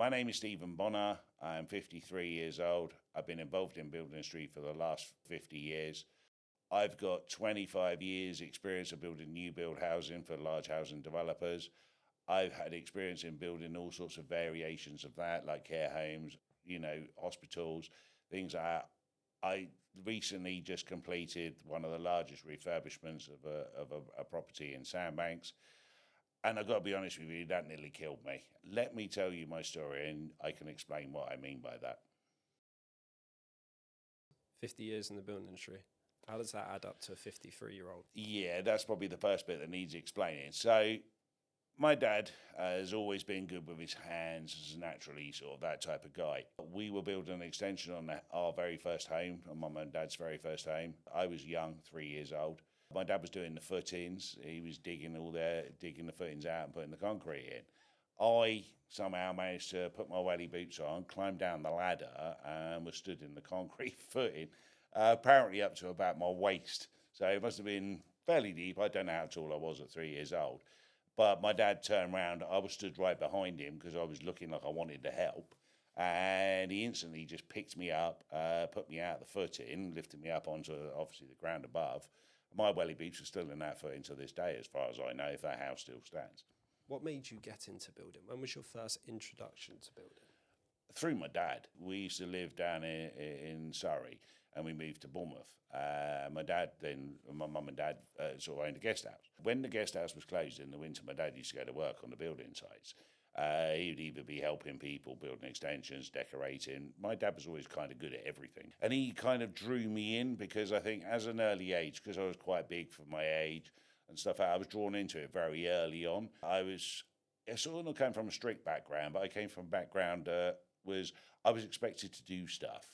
My name is Stephen Bonner. I'm 53 years old. I've been involved in building industry for the last 50 years. I've got 25 years experience of building new build housing for large housing developers. I've had experience in building all sorts of variations of that, like care homes, hospitals, things like that. I recently just completed one of the largest refurbishments of a property in Sandbanks. And I've got to be honest with you, that nearly killed me. Let me tell you my story and I can explain what I mean by that. 50 years in the building industry. How does that add up to a 53-year-old? Yeah, that's probably the first bit that needs explaining. So my dad has always been good with his hands, as naturally sort of that type of guy. We were building an extension on our very first home, on my mum and dad's very first home. I was young, 3 years old. My dad was doing the footings. He was digging the footings out and putting the concrete in. I somehow managed to put my welly boots on, climbed down the ladder, and was stood in the concrete footing, apparently up to about my waist. So it must have been fairly deep. I don't know how tall I was at 3 years old. But my dad turned around. I was stood right behind him because I was looking like I wanted to help. And he instantly just picked me up, put me out of the footing, lifted me up onto, obviously, the ground above. My welly boots are still in that footing to this day, as far as I know, if that house still stands. What made you get into building? When was your first introduction to building? Through my dad. We used to live down in Surrey, and we moved to Bournemouth. My mum and dad sort of owned a guest house. When the guest house was closed in the winter, my dad used to go to work on the building sites. He would either be helping people, building extensions, decorating. My dad was always kind of good at everything. And he kind of drew me in because I think as an early age, because I was quite big for my age and stuff, I was drawn into it very early on. I sort of came from a strict background, but I came from a background I was expected to do stuff.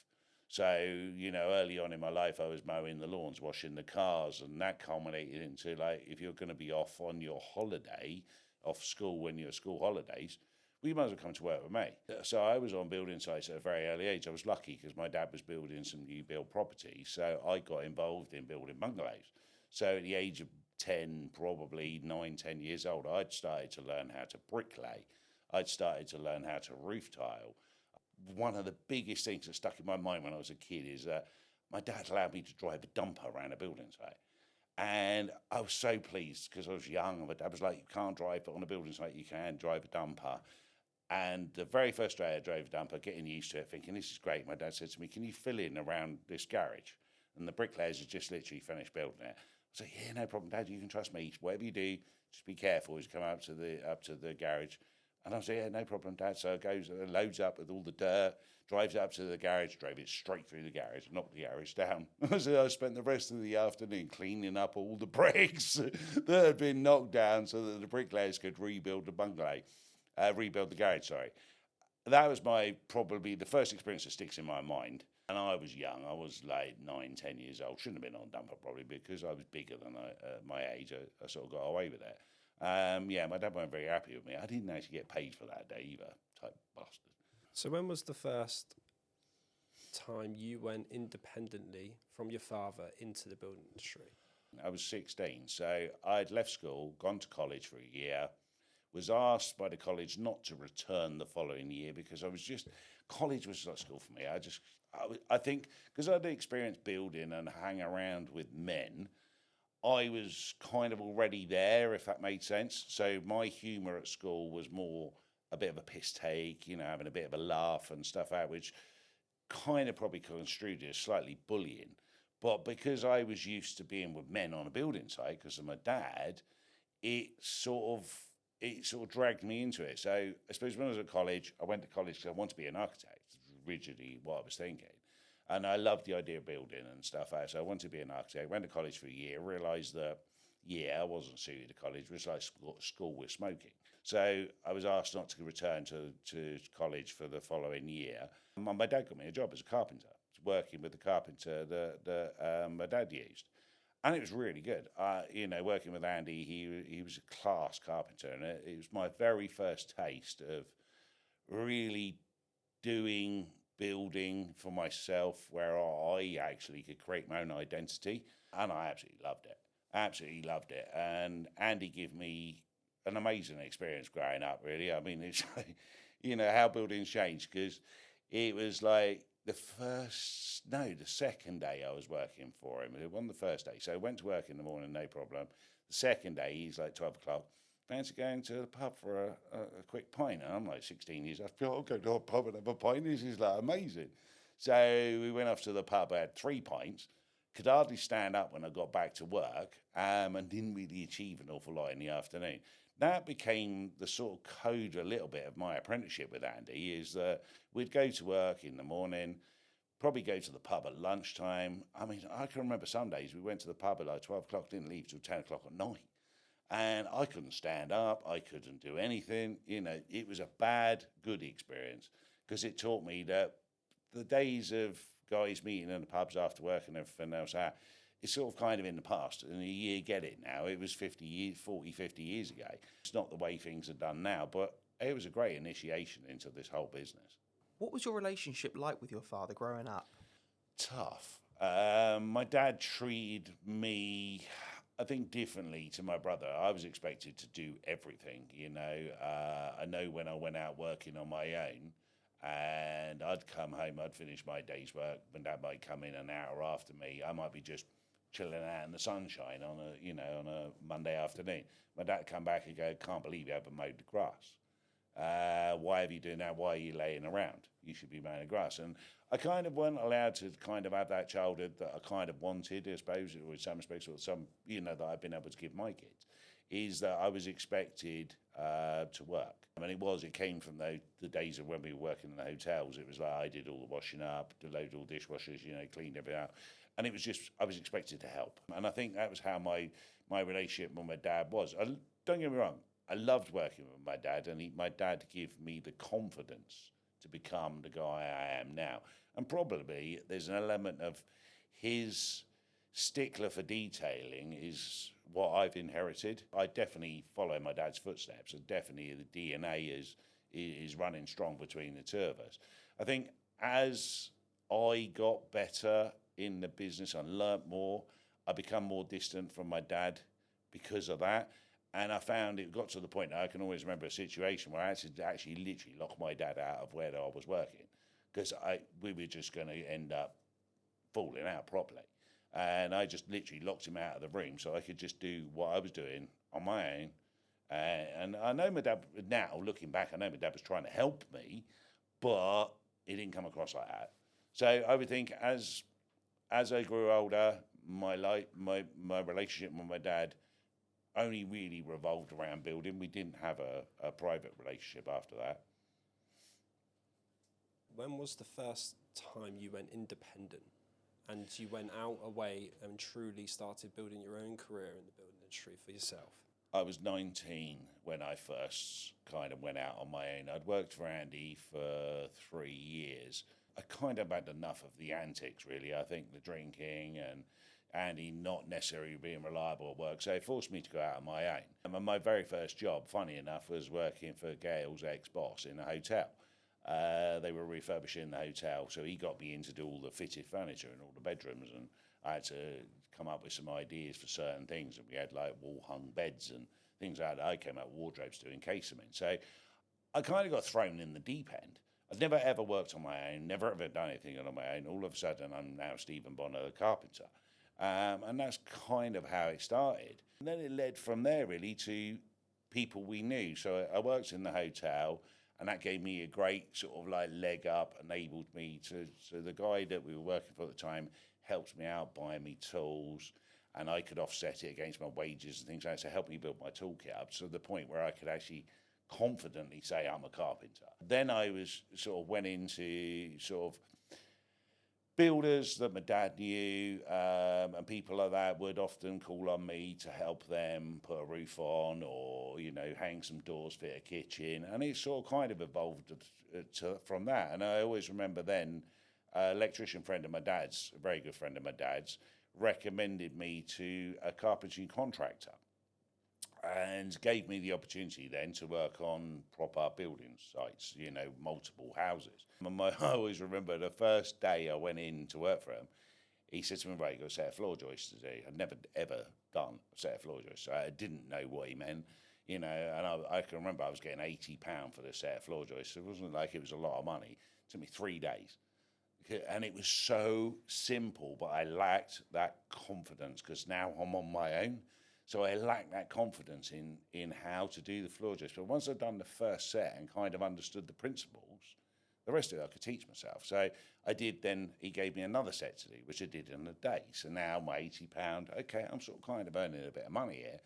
So, early on in my life, I was mowing the lawns, washing the cars, and that culminated into, like, if you're going to be off on your holiday, off school when you're school holidays, well, you might as well come to work with me. So I was on building sites at a very early age. I was lucky because my dad was building some new build property, so I got involved in building bungalows. So at the age of 10, probably 9, 10 years old, I'd started to learn how to bricklay. I'd started to learn how to roof tile. One of the biggest things that stuck in my mind when I was a kid is that my dad allowed me to drive a dumper around a building site. And I was so pleased because I was young. My dad was like, you can't drive, but on a building site you can drive a dumper. And the very first day I drove a dumper, getting used to it, thinking, this is great. My dad said to me, can you fill in around this garage? And the bricklayers had just literally finished building it. I said, yeah, no problem, Dad, you can trust me. Whatever you do, just be careful as you come up to the garage. And I was like, yeah, no problem, Dad. So it goes, loads up with all the dirt, drives up to the garage, drove it straight through the garage, knocked the garage down. So I spent the rest of the afternoon cleaning up all the bricks that had been knocked down so that the bricklayers could rebuild the garage, sorry. That was probably the first experience that sticks in my mind. And I was young. I was like 9, 10 years old. Shouldn't have been on dumper probably because I was bigger than my age. I sort of got away with it. My dad weren't very happy with me. I didn't actually get paid for that day either, type bastard. So when was the first time you went independently from your father into the building industry? I was 16, so I'd left school, gone to college for a year, was asked by the college not to return the following year because college was like school for me. I think because I'd experienced building and hang around with men, I was kind of already there, if that made sense. So my humour at school was more a bit of a piss take, having a bit of a laugh and stuff out, which kind of probably construed as slightly bullying. But because I was used to being with men on a building site because of my dad, it sort of dragged me into it. So I suppose when I was at college, I went to college because I wanted to be an architect, rigidly what I was thinking. And I loved the idea of building and stuff. So I wanted to be an architect. Went to college for a year, realised that, I wasn't suited to college. It was like school with smoking. So I was asked not to return to college for the following year. And my dad got me a job as a carpenter, working with the carpenter that my dad used. And it was really good. Working with Andy, he was a class carpenter. And it was my very first taste of really doing building for myself where I actually could create my own identity. And I absolutely loved it. And Andy gave me an amazing experience growing up, really. I mean, how buildings change, because it was like the second day I was working for him. It wasn't the first day. So I went to work in the morning, no problem. The second day, he's like 12 o'clock. Fancy going to the pub for a quick pint? And I'm like 16 years old. I'll go to a pub and have a pint. This is like amazing. So we went off to the pub. I had 3 pints. Could hardly stand up when I got back to work, and didn't really achieve an awful lot in the afternoon. That became the sort of code a little bit of my apprenticeship with Andy, is that we'd go to work in the morning, probably go to the pub at lunchtime. I mean, I can remember some days we went to the pub at like 12 o'clock, didn't leave till 10 o'clock at night. And I couldn't stand up. I couldn't do anything. It was a bad, good experience, because it taught me that the days of guys meeting in the pubs after work and everything else, it's sort of kind of in the past, and you get it now. It was 50 years ago. It's not the way things are done now, but it was a great initiation into this whole business. What was your relationship like with your father growing up? Tough. My dad treated me, I think, differently to my brother. I was expected to do everything, I know when I went out working on my own, and I'd come home, I'd finish my day's work. My dad might come in an hour after me. I might be just chilling out in the sunshine on a Monday afternoon. My dad would come back and go, "Can't believe you haven't mowed the grass. Why have you doing that? Why are you laying around? You should be mowing the grass." And I kind of weren't allowed to kind of have that childhood that I kind of wanted, I suppose, or in some respects, or some, that I've been able to give my kids, is that I was expected to work. I mean, it came from the days of when we were working in the hotels. It was like I did all the washing up, loaded all dishwashers, cleaned everything out. And it was just, I was expected to help. And I think that was how my relationship with my dad was. Don't get me wrong, I loved working with my dad, and my dad gave me the confidence to become the guy I am now. And probably there's an element of his stickler for detailing is what I've inherited. I definitely follow my dad's footsteps, and definitely the DNA is running strong between the two of us. I think as I got better in the business and learnt more, I become more distant from my dad because of that. And I found it got to the point that I can always remember a situation where I actually literally locked my dad out of where I was working, because we were just going to end up falling out properly. And I just literally locked him out of the room so I could just do what I was doing on my own. And I know my dad, now looking back, I know my dad was trying to help me, but it didn't come across like that. So I would think as I grew older, my relationship with my dad only really revolved around building. We didn't have a private relationship after that. When was the first time you went independent and you went out away and truly started building your own career in the building industry for yourself? I was 19 when I first kind of went out on my own. I'd worked for Andy for 3 years. I kind of had enough of the antics, really. I think the drinking and Andy not necessarily being reliable at work, so it forced me to go out on my own. And my very first job, funny enough, was working for Gail's ex-boss in a hotel. They were refurbishing the hotel, so he got me in to do all the fitted furniture in all the bedrooms, and I had to come up with some ideas for certain things, and we had like wall-hung beds and things like that. I came up with wardrobes to encase them in. So I kind of got thrown in the deep end. I'd never ever worked on my own, never ever done anything on my own. All of a sudden, I'm now Stephen Bonner, the carpenter. And that's kind of how it started. And then it led from there, really, to people we knew. So I worked in the hotel, and that gave me a great sort of like leg up, enabled me to, so the guy that we were working for at the time helped me out, buying me tools, and I could offset it against my wages and things like that, to help me build my toolkit up to the point where I could actually confidently say I'm a carpenter. Then I was sort of went into sort of builders that my dad knew, and people like that would often call on me to help them put a roof on, or hang some doors, fit a kitchen, and it sort of kind of evolved from that. And I always remember then, an electrician friend of my dad's, a very good friend of my dad's, recommended me to a carpentry contractor, and gave me the opportunity then to work on proper building sites, multiple houses. And I always remember the first day I went in to work for him, he said to me, "Right, you've got a set of floor joists to do." I'd never, ever done a set of floor joists, so I didn't know what he meant. And I can remember I was getting £80 for this set of floor joists. It wasn't like it was a lot of money. It took me 3 days. And it was so simple, but I lacked that confidence because now I'm on my own. So I lacked that confidence in how to do the floor joists. But once I'd done the first set and kind of understood the principles, the rest of it I could teach myself. So I did then, he gave me another set to do, which I did in a day. So now my £80, okay, I'm sort of kind of earning a bit of money here.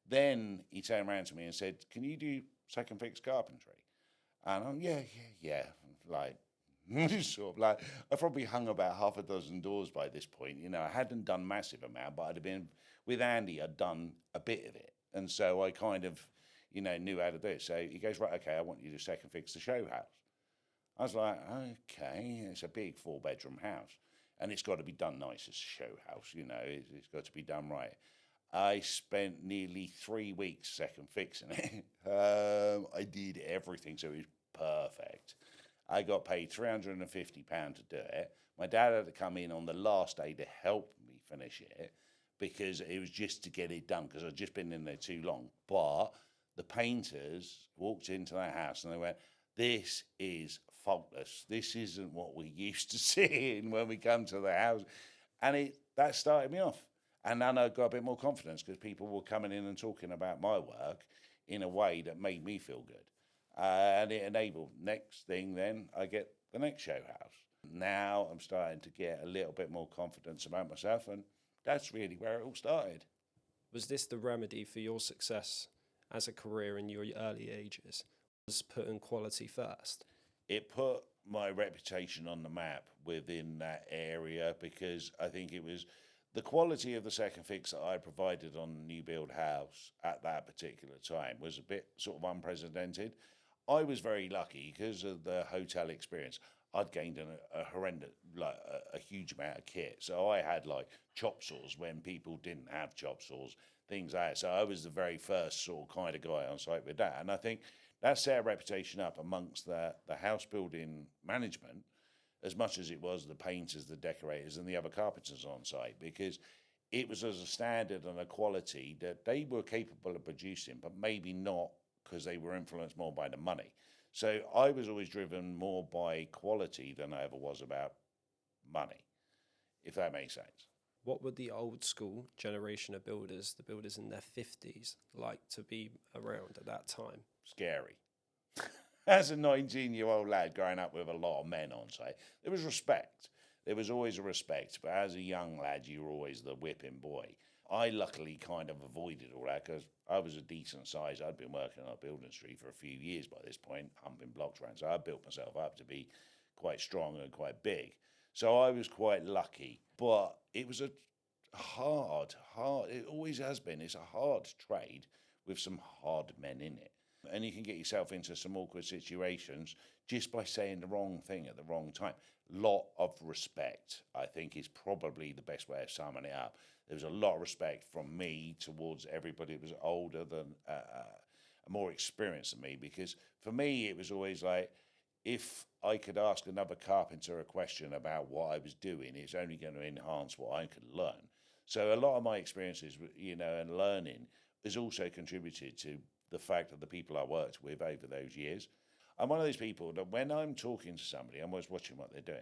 Then he turned around to me and said, can you do second fix carpentry? And I'm, yeah. Like, sort of like, I probably hung about half a dozen doors by this point. I hadn't done massive amount, but I'd have been, with Andy, I'd done a bit of it. And so I kind of, knew how to do it. So he goes, right, okay, I want you to second fix the show house. I was like, okay, it's a big 4-bedroom house. And it's got to be done nice as a show house, it's got to be done right. I spent nearly 3 weeks second fixing it. I did everything, so it was perfect. I got paid £350 to do it. My dad had to come in on the last day to help me finish it because it was just to get it done because I'd just been in there too long. But the painters walked into that house and they went, this is faultless. This isn't what we used to seeing when we come to the house. And that started me off. And then I got a bit more confidence because people were coming in and talking about my work in a way that made me feel good. And it enabled. Next thing then, I get the next show house. Now I'm starting to get a little bit more confidence about myself, and that's really where it all started. Was this the remedy for your success as a career in your early ages? Was putting quality first? It put my reputation on the map within that area because I think it was the quality of the second fix that I provided on the new build house at that particular time was a bit sort of unprecedented. I was very lucky because of the hotel experience. I'd gained a horrendous, like a huge amount of kit. So I had like chop saws when people didn't have chop saws, things like that. So I was the very first sort of kind of guy on site with that. And I think that set a reputation up amongst the house building management as much as it was the painters, the decorators, and the other carpenters on site, because it was as a standard and a quality that they were capable of producing, but maybe not because they were influenced more by the money. So I was always driven more by quality than I ever was about money, if that makes sense. What would the old school generation of builders, the builders in their 50s, like to be around at that time? Scary. As a 19-year-old lad growing up with a lot of men on site, there was respect. There was always a respect, but as a young lad, you were always the whipping boy. I luckily kind of avoided all that because I was a decent size. I'd been working on a building street for a few years by this point, humping blocks around. So I built myself up to be quite strong and quite big. So I was quite lucky. But it was a hard, it always has been. It's a hard trade with some hard men in it. And you can get yourself into some awkward situations just by saying the wrong thing at the wrong time. Lot of respect, I think, is probably the best way of summing it up. There was a lot of respect from me towards everybody that was older than, more experienced than me, because for me, it was always like, if I could ask another carpenter a question about what I was doing, it's only going to enhance what I could learn. So a lot of my experiences, and learning has also contributed to the fact that the people I worked with over those years. I'm one of those people that when I'm talking to somebody, I'm always watching what they're doing.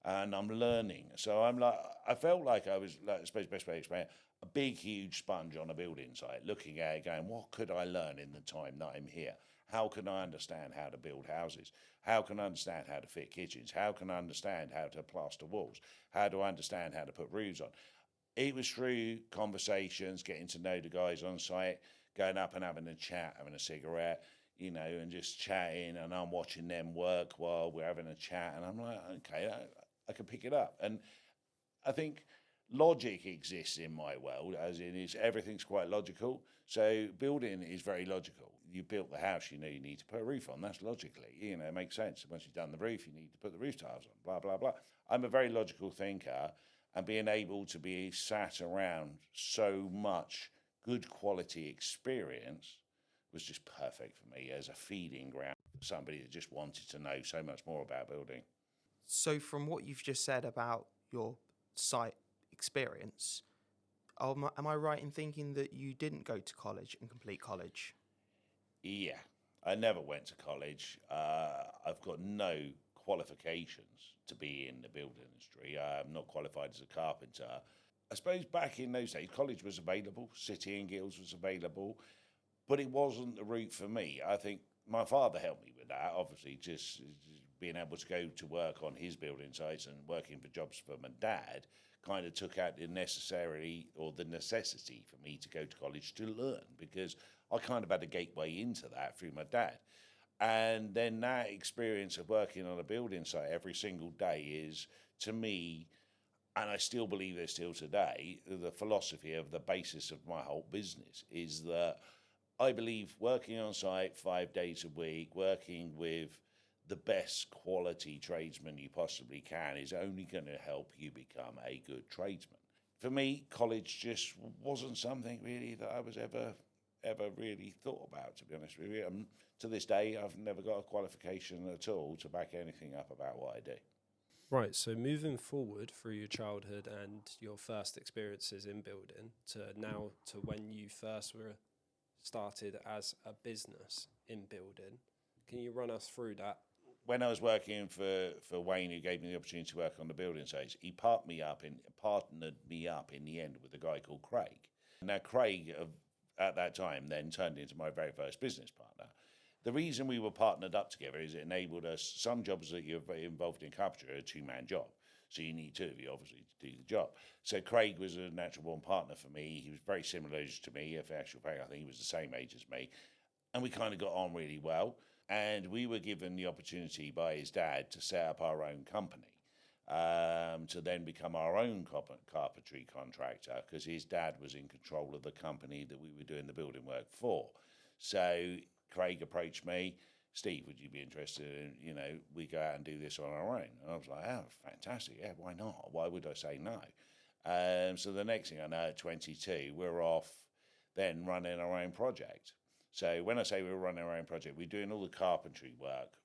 And I'm learning. So I'm like, I felt like I was, like, I suppose the best way to explain it, a big, huge sponge on a building site, looking at it going, what could I learn in the time that I'm here? How can I understand how to build houses? How can I understand how to fit kitchens? How can I understand how to plaster walls? How do I understand how to put roofs on? It was through conversations, getting to know the guys on site, going up and having a chat, having a cigarette, and just chatting, and I'm watching them work while we're having a chat, and I'm like, okay, I can pick it up. And I think logic exists in my world, as in everything's quite logical. So building is very logical. You built the house, you need to put a roof on. That's logically, it makes sense. Once you've done the roof, you need to put the roof tiles on, blah, blah, blah. I'm a very logical thinker, and being able to be sat around so much good quality experience was just perfect for me as a feeding ground for somebody that just wanted to know so much more about building. So from what you've just said about your site experience, am I right in thinking that you didn't go to college and complete college? Yeah, I never went to college. I've got no qualifications to be in the building industry. I'm not qualified as a carpenter. I suppose back in those days, college was available, City and Guilds was available, but it wasn't the route for me. I think my father helped me with that, obviously, just being able to go to work on his building sites and working for jobs for my dad kind of took out the necessity for me to go to college to learn, because I kind of had a gateway into that through my dad. And then that experience of working on a building site every single day is, to me, and I still believe this still today, the philosophy of the basis of my whole business is that I believe working on site 5 days a week, working with the best quality tradesman you possibly can, is only going to help you become a good tradesman. For me, college just wasn't something really that I was ever really thought about, to be honest with you. And to this day, I've never got a qualification at all to back anything up about what I do. Right, so moving forward through your childhood and your first experiences in building to now to when you first were started as a business in building, can you run us through that? When I was working for Wayne, who gave me the opportunity to work on the building sites, he partnered me up in the end with a guy called Craig. Now, Craig, at that time, then turned into my very first business partner. The reason we were partnered up together is it enabled us, some jobs that you're involved in carpentry are a two-man job. So you need two of you, obviously, to do the job. So Craig was a natural-born partner for me. He was very similar age to me. In actual fact, I think he was the same age as me. And we kind of got on really well. And we were given the opportunity by his dad to set up our own company, to then become our own carpentry contractor, because his dad was in control of the company that we were doing the building work for. So Craig approached me, Steve, would you be interested in, we go out and do this on our own? And I was like, oh, fantastic. Yeah, why not? Why would I say no? So the next thing I know, at 22, we're off then running our own project. So when I say we were running our own project, we're doing all the carpentry work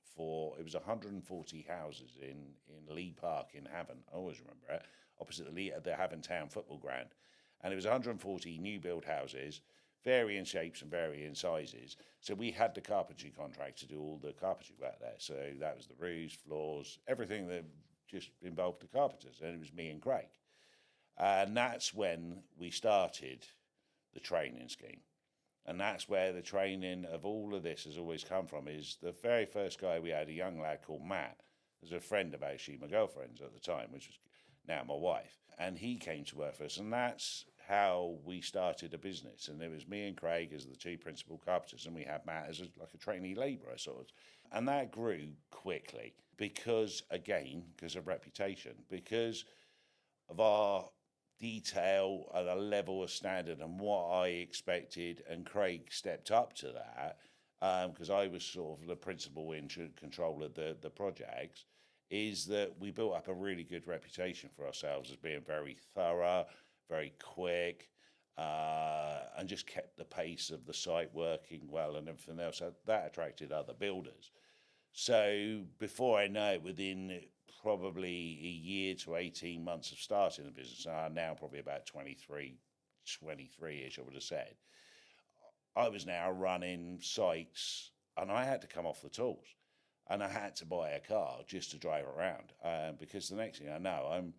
it was 140 houses in Lee Park in Havant. I always remember it, opposite the Havant Town football ground. And it was 140 new build houses, varying shapes and varying sizes. So we had the carpentry contract to do all the carpentry work there. So that was the roofs, floors, everything that just involved the carpenters. And it was me and Craig. And that's when we started the training scheme. And that's where the training of all of this has always come from, is the very first guy we had, a young lad called Matt, was a friend of actually my girlfriend's at the time, which was now my wife. And he came to work for us, and that's how we started a business. And it was me and Craig as the two principal carpenters, and we had Matt as like a trainee labourer sort of. And that grew quickly because of reputation, because of our detail at a level of standard and what I expected, and Craig stepped up to that, because I was sort of the principal in control of the projects, is that we built up a really good reputation for ourselves as being very thorough, very quick, and just kept the pace of the site working well and everything else. So that attracted other builders. So before I know it, within probably a year to 18 months of starting the business, and I'm now probably about 23-ish, I would have said, I was now running sites, and I had to come off the tools. And I had to buy a car just to drive around, because the next thing I know, I'm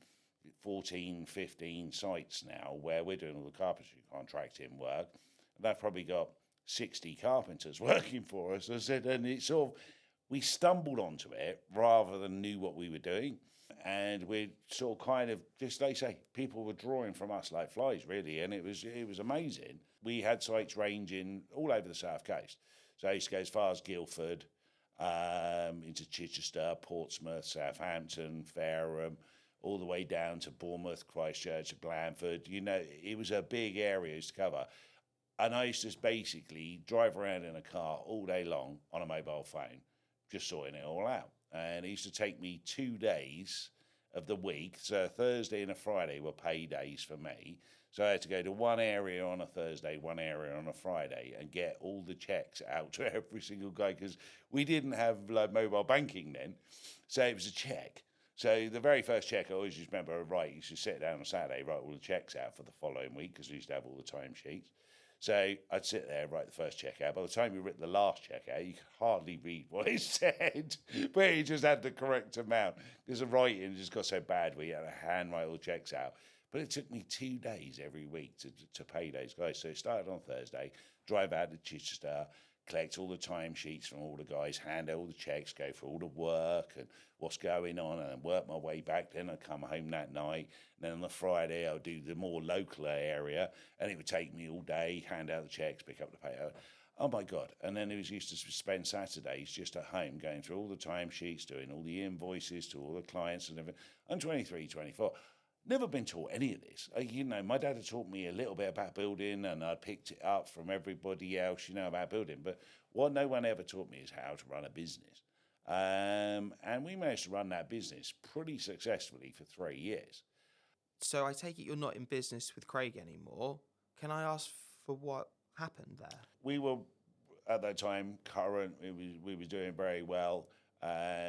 14, 15 sites now where we're doing all the carpentry contracting work. And I've probably got 60 carpenters working for us. I said, and it's sort of, we stumbled onto it rather than knew what we were doing. And we sort of kind of, just like say, people were drawing from us like flies, really. And it was amazing. We had sites ranging all over the South Coast. So I used to go as far as Guildford, into Chichester, Portsmouth, Southampton, Fareham, all the way down to Bournemouth, Christchurch, Blandford. It was a big area to cover. And I used to just basically drive around in a car all day long on a mobile phone, just sorting it all out. And it used to take me 2 days of the week. So a Thursday and a Friday were pay days for me. So I had to go to one area on a Thursday, one area on a Friday, and get all the checks out to every single guy, because we didn't have like mobile banking then. So it was a check. So the very first check, I always just remember, you should sit down on Saturday, write all the checks out for the following week, because we used to have all the timesheets. So I'd sit there, write the first check out. By the time you written the last check out, you could hardly read what it said, but he just had the correct amount because the writing just got so bad we had to handwrite all the checks out. But it took me 2 days every week to pay those guys. So it started on Thursday, drive out to Chichester, collect all the timesheets from all the guys, hand out all the checks, go for all the work and what's going on, and then work my way back. Then I'd come home that night. And then on the Friday, I'll do the more local area, and it would take me all day, hand out the checks, pick up the pay. Oh my God. And then it was used to spend Saturdays just at home going through all the timesheets, doing all the invoices to all the clients and everything. I'm 23, 24. Never been taught any of this. My dad had taught me a little bit about building, and I picked it up from everybody else, about building. But what no one ever taught me is how to run a business. And we managed to run that business pretty successfully for 3 years. So I take it you're not in business with Craig anymore. Can I ask for what happened there? We were, at that time, current. We were doing very well.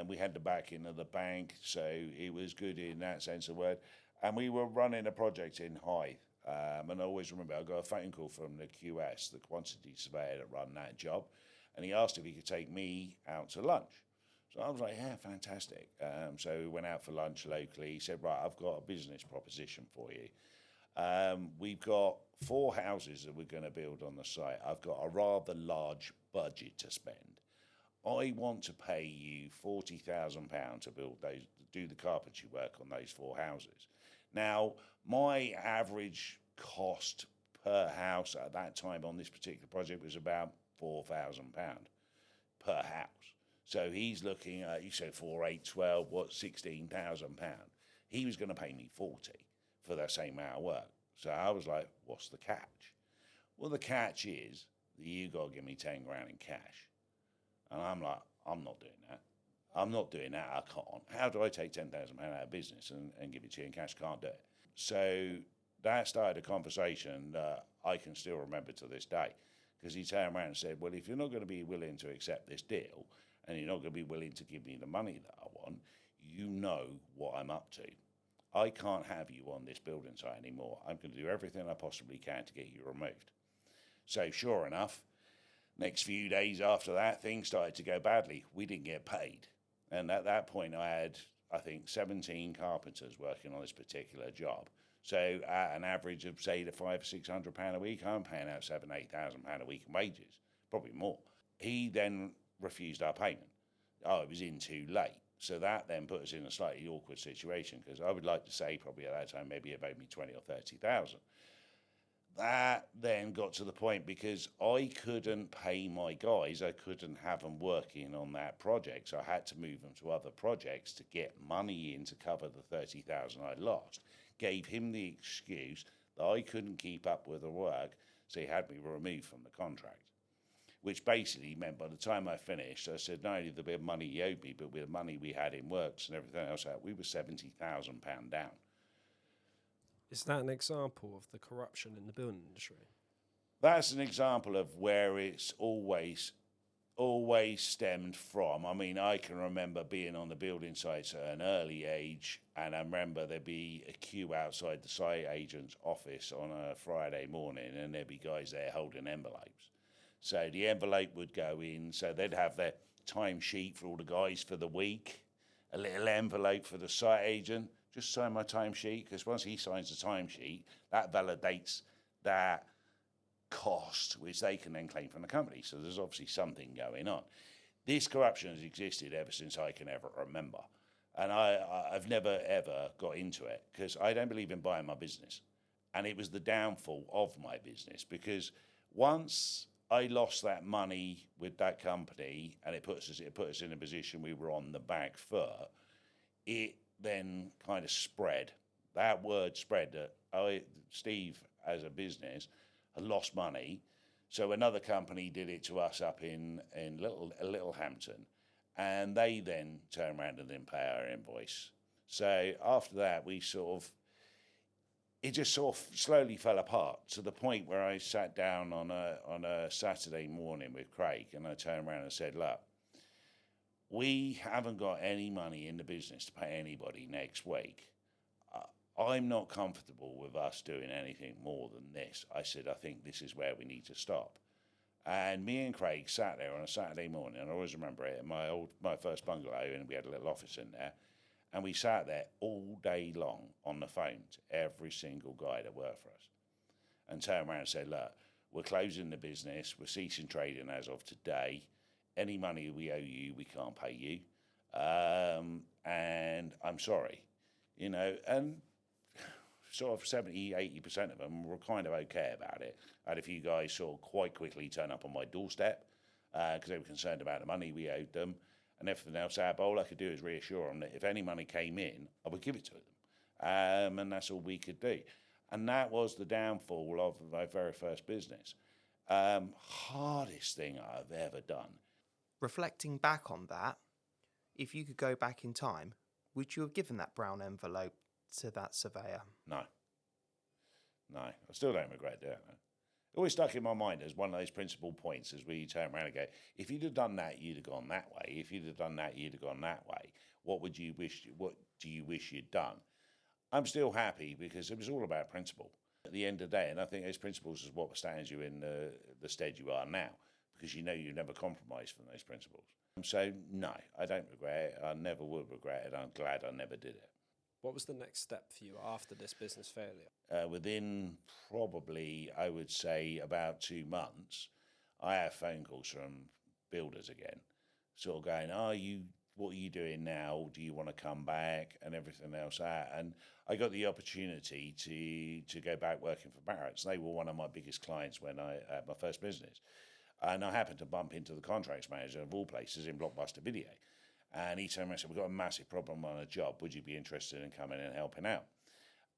We had the backing of the bank, so it was good in that sense of word. And we were running a project in Hythe. And I always remember I got a phone call from the QS, the quantity surveyor that run that job. And he asked if he could take me out to lunch. So I was like, yeah, fantastic. So we went out for lunch locally. He said, right, I've got a business proposition for you. We've got 4 houses that we're going to build on the site. I've got a rather large budget to spend. I want to pay you £40,000 to do the carpentry work on those 4 houses. Now, my average cost per house at that time on this particular project was about £4,000 per house. So he's looking at, 4, 8, 12, £16,000. He was going to pay me 40 for that same amount of work. So I was like, what's the catch? Well, the catch is that you got to give me 10 grand in cash. And I'm like, I'm not doing that. I'm not doing that. I can't. How do I take £10,000 out of business and give it to you in cash? Can't do it. So that started a conversation that I can still remember to this day. Because he turned around and said, well, if you're not going to be willing to accept this deal and you're not going to be willing to give me the money that I want, you know what I'm up to. I can't have you on this building site anymore. I'm going to do everything I possibly can to get you removed. So sure enough, next few days after that, things started to go badly. We didn't get paid. And at that point, I had, I think, 17 carpenters working on this particular job. So at an average of, say, the £500 or £600 a week, I'm paying out £7,000, £8,000 a week in wages, probably more. He then refused our payment. Oh, it was in too late. So that then put us in a slightly awkward situation, because I would like to say probably at that time maybe it made me 20 or 30,000. That then got to the point because I couldn't pay my guys. I couldn't have them working on that project. So I had to move them to other projects to get money in to cover the 30,000 I lost. Gave him the excuse that I couldn't keep up with the work, so he had me removed from the contract. Which basically meant by the time I finished, I said not only the bit of money he owed me, but with the money we had in works and everything else, we were £70,000 down. Is that an example of the corruption in the building industry? That's an example of where it's always stemmed from. I mean, I can remember being on the building sites at an early age, and I remember there'd be a queue outside the site agent's office on a Friday morning, and there'd be guys there holding envelopes. So the envelope would go in, so they'd have their timesheet for all the guys for the week, a little envelope for the site agent. Just sign my timesheet, because once he signs the timesheet, that validates that cost, which they can then claim from the company. So there's obviously something going on. This corruption has existed ever since I can ever remember. And I've never, ever got into it, because I don't believe in buying my business. And it was the downfall of my business, because once I lost that money with that company, and it put us in a position we were on the back foot, it then kind of spread. That word spread that Steve, as a business, had lost money. So another company did it to us up in Littlehampton, and they then turned around and didn't pay our invoice. So after that, it just sort of slowly fell apart to the point where I sat down on a Saturday morning with Craig, and I turned around and said, look, we haven't got any money in the business to pay anybody next week. I'm not comfortable with us doing anything more than this. I said, I think this is where we need to stop. And me and Craig sat there on a Saturday morning, and I always remember it, in my first bungalow, and we had a little office in there, and we sat there all day long on the phone to every single guy that worked for us, and turned around and said, look, we're closing the business, we're ceasing trading as of today. Any money we owe you, we can't pay you, and I'm sorry, and sort of 70-80% of them were kind of okay about it. I had a few guys sort of quite quickly turn up on my doorstep because they were concerned about the money we owed them and everything else. All I could do is reassure them that if any money came in, I would give it to them. And that's all we could do. And that was the downfall of my very first business. Hardest thing I've ever done. Reflecting back on that, if you could go back in time, would you have given that brown envelope to that surveyor? No. I still don't regret doing it. It always stuck in my mind as one of those principal points as we turn around and go, if you'd have done that, you'd have gone that way. If you'd have done that, you'd have gone that way. What do you wish you'd done? I'm still happy because it was all about principle at the end of the day. And I think those principles is what stands you in the stead you are now, because you never compromise from those principles. So, no, I don't regret it. I never would regret it. I'm glad I never did it. What was the next step for you after this business failure? Within probably, I would say, about 2 months, I have phone calls from builders again, sort of going, what are you doing now? Do you want to come back? And everything else. And I got the opportunity to go back working for Barrett's. They were one of my biggest clients when I had my first business. And I happened to bump into the contracts manager of all places in Blockbuster Video. And he told me, I said, we've got a massive problem on a job. Would you be interested in coming and helping out?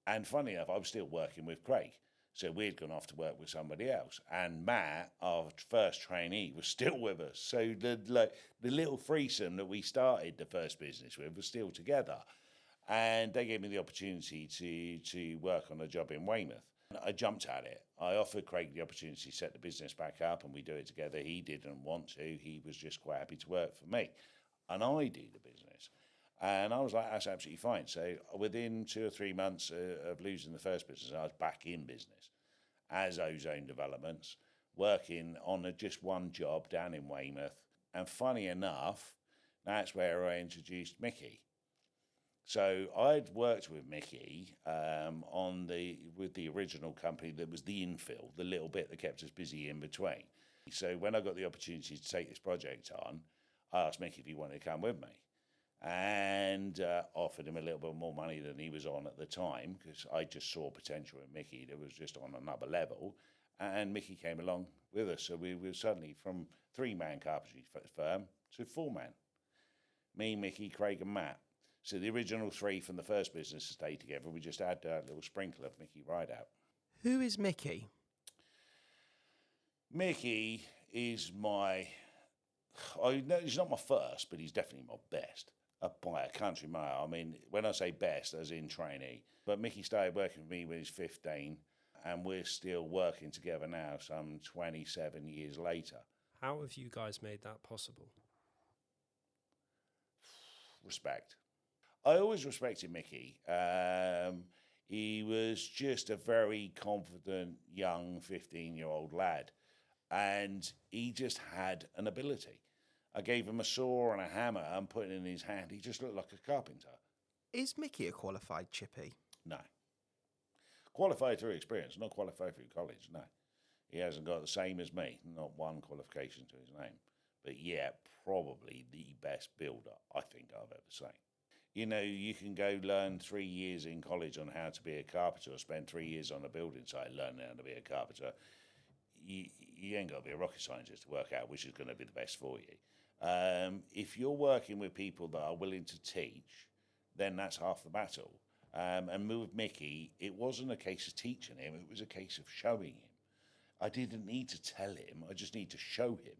And funny enough, I was still working with Craig. So we'd gone off to work with somebody else. And Matt, our first trainee, was still with us. So the little threesome that we started the first business with was still together. And they gave me the opportunity to work on a job in Weymouth. I jumped at it. I offered Craig the opportunity to set the business back up and we do it together. He didn't want to. He was just quite happy to work for me. And I do the business. And I was like, that's absolutely fine. So within 2 or 3 months of losing the first business, I was back in business as Ozone Developments, working on just one job down in Weymouth. And funny enough, that's where I introduced Mickey. So I'd worked with Mickey with the original company that was the infill, the little bit that kept us busy in between. So when I got the opportunity to take this project on, I asked Mickey if he wanted to come with me and offered him a little bit more money than he was on at the time because I just saw potential in Mickey that was just on another level. And Mickey came along with us. So we were suddenly from 3-man carpentry firm to 4-man. Me, Mickey, Craig and Matt. So the original 3 from the first business stayed together. We just had a little sprinkle of Mickey Rideout. Who is Mickey? Mickey is he's not my first, but he's definitely my best by a country mile. I mean, when I say best, as in trainee. But Mickey started working with me when he was 15, and we're still working together now, some 27 years later. How have you guys made that possible? Respect. I always respected Mickey. He was just a very confident, young 15-year-old lad. And he just had an ability. I gave him a saw and a hammer and put it in his hand. He just looked like a carpenter. Is Mickey a qualified chippy? No. Qualified through experience, not qualified through college, no. He hasn't got the same as me, not one qualification to his name. But yeah, probably the best builder I think I've ever seen. You can go learn 3 years in college on how to be a carpenter or spend 3 years on a building site learning how to be a carpenter. You ain't got to be a rocket scientist to work out which is going to be the best for you. If you're working with people that are willing to teach, then that's half the battle. And with Mickey, it wasn't a case of teaching him, it was a case of showing him. I didn't need to tell him, I just need to show him.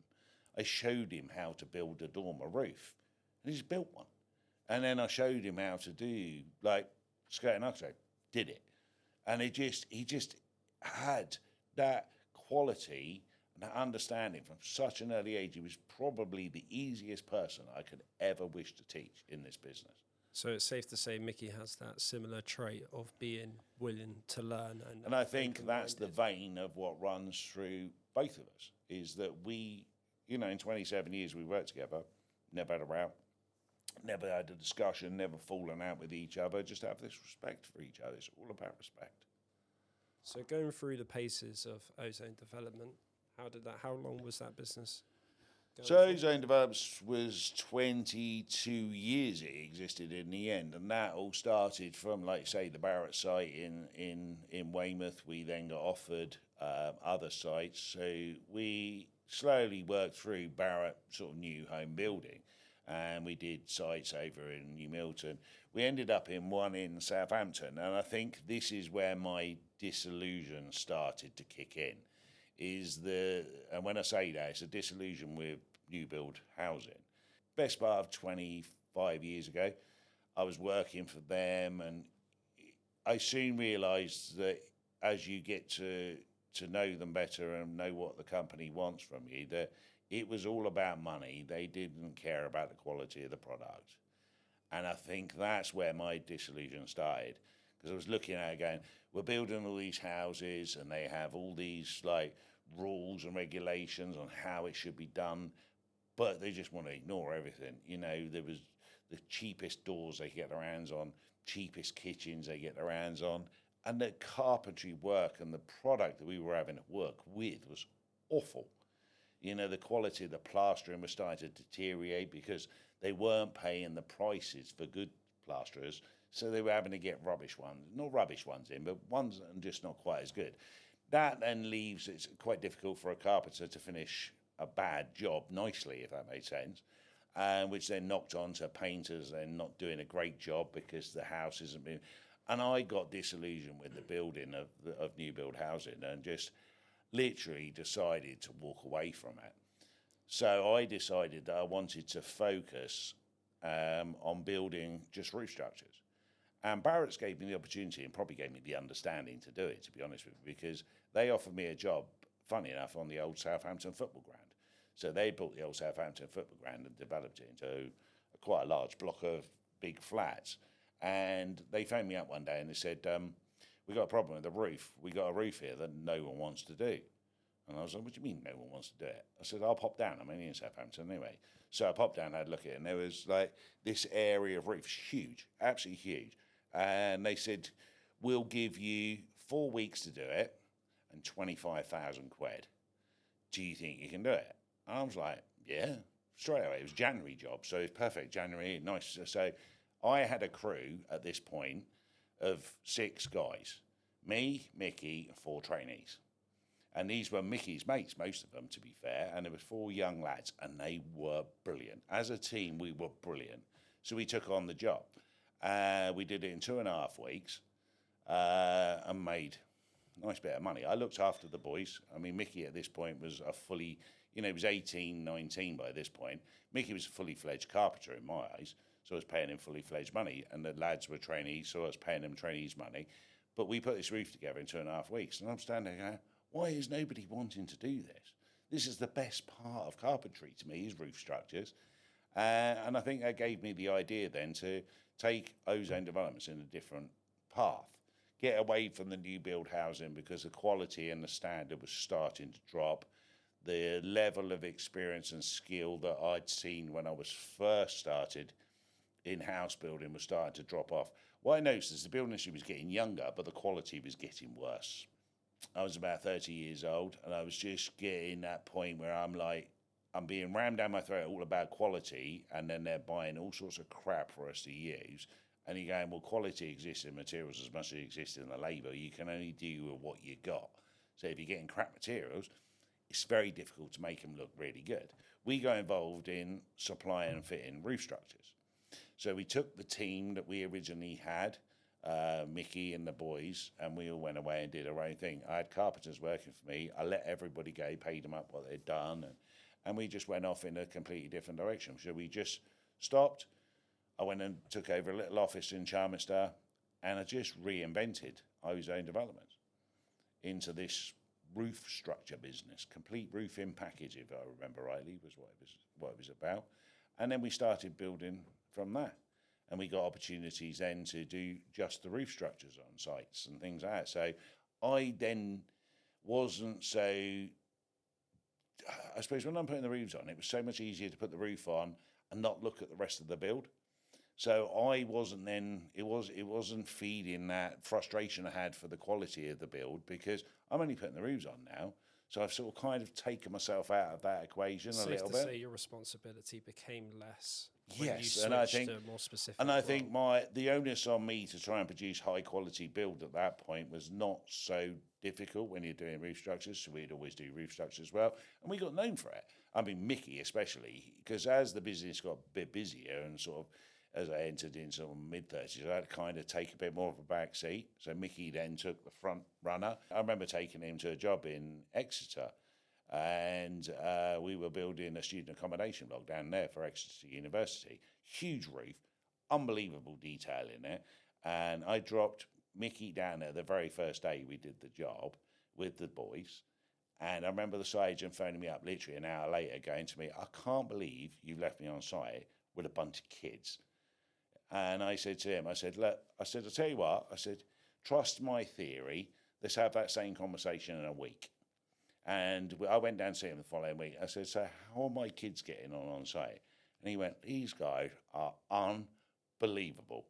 I showed him how to build a dormer roof, and he's built one. And then I showed him how to do, skirt and architrave, did it. And he just had that quality and that understanding from such an early age. He was probably the easiest person I could ever wish to teach in this business. So it's safe to say Mickey has that similar trait of being willing to learn. And I think that's the vein of what runs through both of us, is that we, in 27 years we worked together, never had a row, never had a discussion, never fallen out with each other, just have this respect for each other. It's all about respect. So going through the paces of Ozone Development, how long was that business going So for? Ozone Developments was 22 years it existed in the end, and that all started from, like say, the Barrett site in Weymouth. We then got offered other sites, so we slowly worked through Barrett sort of new home building, and we did sites over in New Milton. We ended up in one in Southampton, and I think this is where my disillusion started to kick in. And when I say that, it's a disillusion with new build housing. Best part of 25 years ago, I was working for them, and I soon realised that as you get to know them better and know what the company wants from you, that it was all about money. They didn't care about the quality of the product. And I think that's where my disillusion started, because I was looking at it going, we're building all these houses and they have all these like rules and regulations on how it should be done, but they just want to ignore everything. There was the cheapest doors they get their hands on, cheapest kitchens they get their hands on, and the carpentry work and the product that we were having to work with was awful. The quality of the plastering was starting to deteriorate because they weren't paying the prices for good plasterers, so they were having to get not rubbish ones in, but ones that are just not quite as good. That then leaves it's quite difficult for a carpenter to finish a bad job nicely, if that makes sense, which then knocked on to painters then not doing a great job because the house isn't being... And I got disillusioned with the building of new build housing and just literally decided to walk away from it. So I decided that I wanted to focus on building just roof structures. And Barrett's gave me the opportunity and probably gave me the understanding to do it, to be honest with you, because they offered me a job, funny enough, on the old Southampton football ground. So they built the old Southampton football ground and developed it into quite a large block of big flats. And they phoned me up one day and they said, we got a problem with the roof. We got a roof here that no one wants to do. And I was like, what do you mean no one wants to do it? I said, I'll pop down. I'm only in Southampton anyway. So I popped down, I had a look at it, and there was like this area of roofs, huge, absolutely huge. And they said, we'll give you 4 weeks to do it and 25,000 quid. Do you think you can do it? And I was like, yeah, straight away. It was a January job, so it was perfect. January, nice. So I had a crew at this point of 6 guys, me, Mickey, and 4 trainees. And these were Mickey's mates, most of them, to be fair. And there was 4 young lads, and they were brilliant. As a team, we were brilliant. So we took on the job. We did it in 2.5 weeks and made a nice bit of money. I looked after the boys. I mean, Mickey at this point was a fully, he was 18, 19 by this point. Mickey was a fully fledged carpenter in my eyes. So I was paying him fully fledged money. And the lads were trainees, so I was paying them trainees money. But we put this roof together in 2.5 weeks. And I'm standing there going, why is nobody wanting to do this? This is the best part of carpentry to me, is roof structures. And I think that gave me the idea then to take Ozone Developments in a different path, get away from the new build housing because the quality and the standard was starting to drop. The level of experience and skill that I'd seen when I was first started in house building was starting to drop off. What I noticed is the building industry was getting younger, but the quality was getting worse. I was about 30 years old, and I was just getting that point where I'm like, I'm being rammed down my throat all about quality, and then they're buying all sorts of crap for us to use. And you're going, well, quality exists in materials as much as it exists in the labour. You can only deal with what you got. So if you're getting crap materials, it's very difficult to make them look really good. We got involved in supplying and fitting roof structures. So we took the team that we originally had, Mickey and the boys, and we all went away and did our own thing. I had carpenters working for me. I let everybody go, paid them up what they'd done, and we just went off in a completely different direction. So we just stopped. I went and took over a little office in Charminster, and I just reinvented Ozone Developments into this roof structure business. Complete roofing package, if I remember rightly, was what it was about. And then we started building from that. and we got opportunities then to do just the roof structures on sites and things like that. So I then wasn't so, I suppose when I'm putting the roofs on, it was so much easier to put the roof on and not look at the rest of the build. So I wasn't then, it wasn't feeding that frustration I had for the quality of the build, because I'm only putting the roofs on now. So I've sort of kind of taken myself out of that equation a little bit. Safe to say your responsibility became less when you Yes, switched and I think, to a more specific and I think role. the onus on me to try and produce high quality build at that point was not so difficult when you're doing roof structures. So we'd always do roof structures as well, and we got known for it. I mean, Mickey especially, because as the business got a bit busier and sort of as I entered in sort of mid-30s, I had to kind of take a bit more of a back seat. So Mickey then took the front runner. I remember taking him to a job in Exeter, and we were building a student accommodation block down there for Exeter University. Huge roof, unbelievable detail in it. And I dropped Mickey down there the very first day we did the job with the boys. And I remember the site agent phoning me up literally an hour later going to me, I can't believe you've left me on site with a bunch of kids. And I said to him, I said, look, I said, I'll tell you what, I said, trust my theory. Let's have that same conversation in a week. And I went down to see him the following week. I said, so how are my kids getting on site? And he went, these guys are unbelievable.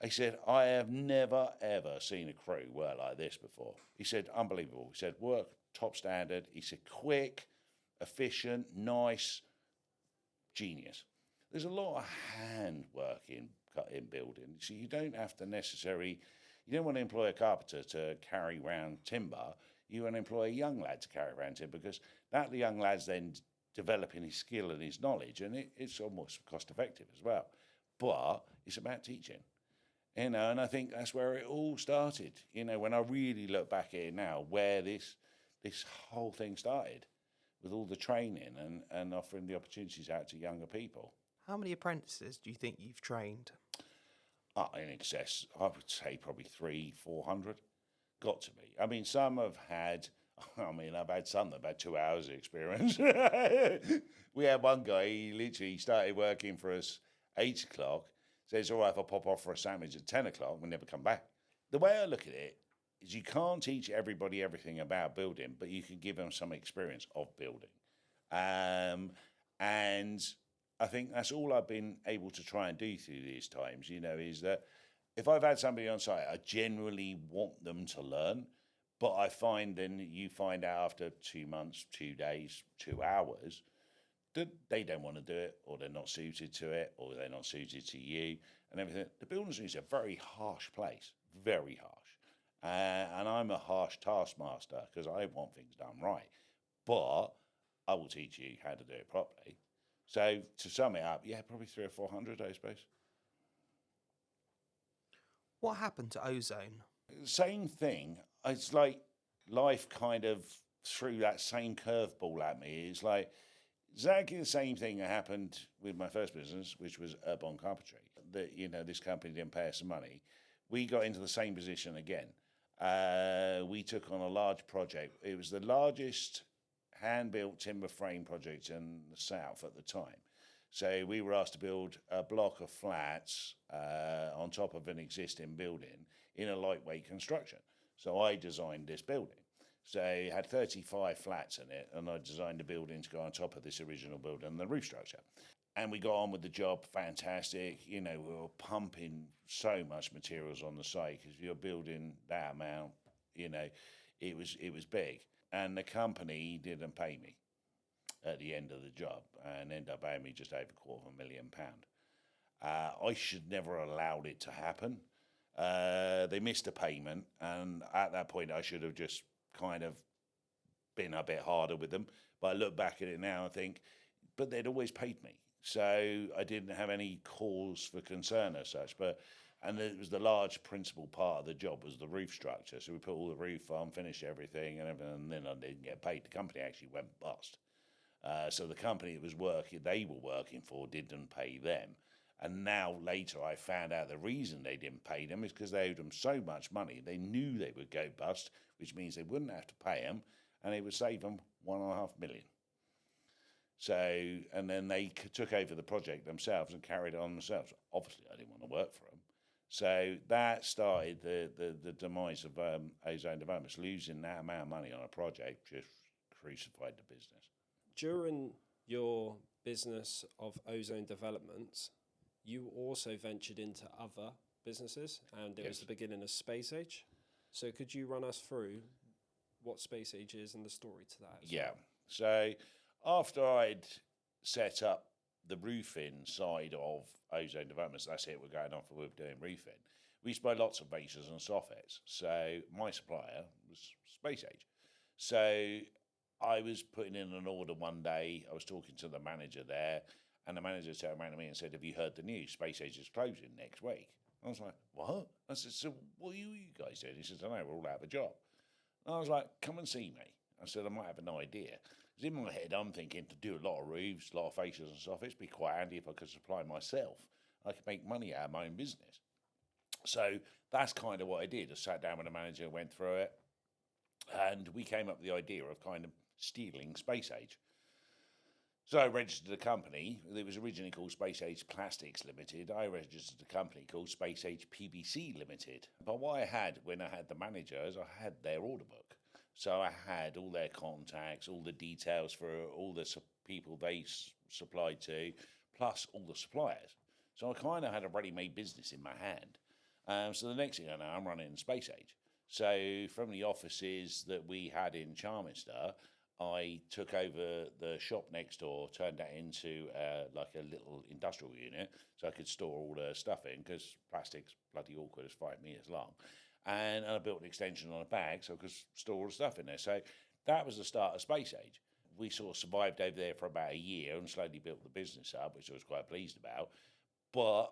He said, I have never, ever seen a crew work like this before. He said, unbelievable. He said, work top standard. He said, quick, efficient, nice, genius. There's a lot of hand work in building. So you don't have to necessarily, you don't want to employ a carpenter to carry around timber. You want to employ a young lad to carry around timber, because that the young lad's then developing his skill and his knowledge, and it's almost cost effective as well. But it's about teaching, and I think that's where it all started. When I really look back at it now, where this whole thing started, with all the training and offering the opportunities out to younger people. How many apprentices do you think you've trained? In excess, I would say probably 300-400. Got to be. I mean, some have had, I've had some that have had 2 hours of experience. We had one guy, he literally started working for us 8 o'clock, says, all right, if I pop off for a sandwich at 10 o'clock, we'll never come back. The way I look at it is you can't teach everybody everything about building, but you can give them some experience of building. And I think that's all I've been able to try and do through these times, is that if I've had somebody on site, I generally want them to learn. But I find then you find out after 2 months, 2 days, 2 hours, that they don't want to do it, or they're not suited to it, or they're not suited to you and everything. The building industry is a very harsh place, very harsh. And I'm a harsh taskmaster because I want things done right. But I will teach you how to do it properly. So to sum it up, yeah, probably 300 or 400, I suppose. What happened to ozone? Same thing. It's like life kind of threw that same curveball at me. It's like exactly the same thing that happened with my first business, which was Urban Carpentry. That this company didn't pay us some money. We got into the same position again. We took on a large project. It was the largest hand-built timber frame project in the south at the time. So we were asked to build a block of flats on top of an existing building in a lightweight construction. So I designed this building. So it had 35 flats in it, and I designed the building to go on top of this original building and the roof structure. And we got on with the job, fantastic. We were pumping so much materials on the site because you're building that amount, it was big. And the company didn't pay me at the end of the job and ended up paying me just over £250,000. I should never have allowed it to happen. They missed a payment, and at that point I should have just kind of been a bit harder with them. But I look back at it now and think, but they'd always paid me. So I didn't have any cause for concern as such. And it was the large principal part of the job was the roof structure. So we put all the roof on, finished everything, and then I didn't get paid. The company actually went bust. So the company they were working for didn't pay them. And now later I found out the reason they didn't pay them is because they owed them so much money. They knew they would go bust, which means they wouldn't have to pay them, and it would save them £1.5 million. So, and then they took over the project themselves and carried it on themselves. Obviously, I didn't want to work for them. So that started the demise of Ozone Developments. Losing that amount of money on a project just crucified the business. During your business of Ozone Developments, you also ventured into other businesses, and it was the beginning of Space Age. So could you run us through what Space Age is and the story to that? Yeah. So after I'd set up the roofing side of Ozone Developments, that's it, we're going off with doing roofing. We used to buy lots of bases and soffits. So my supplier was Space Age. So I was putting in an order one day. I was talking to the manager there, and the manager turned around to me and said, "Have you heard the news? Space Age is closing next week." I was like, "What?" I said, "So what are you guys doing?" He says, "I know, we're all out of a job." And I was like, "Come and see me." I said, "I might have an idea." Because in my head, I'm thinking to do a lot of roofs, a lot of fascias and stuff. It'd be quite handy if I could supply myself. I could make money out of my own business. So that's kind of what I did. I sat down with the manager, went through it, and we came up with the idea of kind of stealing Space Age. So I registered a company. It was originally called Space Age Plastics Limited. I registered a company called Space Age PVC Limited. But what I had when I had the manager is I had their order book. So I had all their contacts, all the details for all the people they supplied to, plus all the suppliers. So I kind of had a ready-made business in my hand. So the next thing I know, I'm running Space Age. So from the offices that we had in Charminster, I took over the shop next door, turned that into like a little industrial unit, so I could store all the stuff in, because plastic's bloody awkward, it's 5 meters long. And I built an extension on a bag so I could store all the stuff in there. So that was the start of Space Age. We sort of survived over there for about a year and slowly built the business up, which I was quite pleased about. But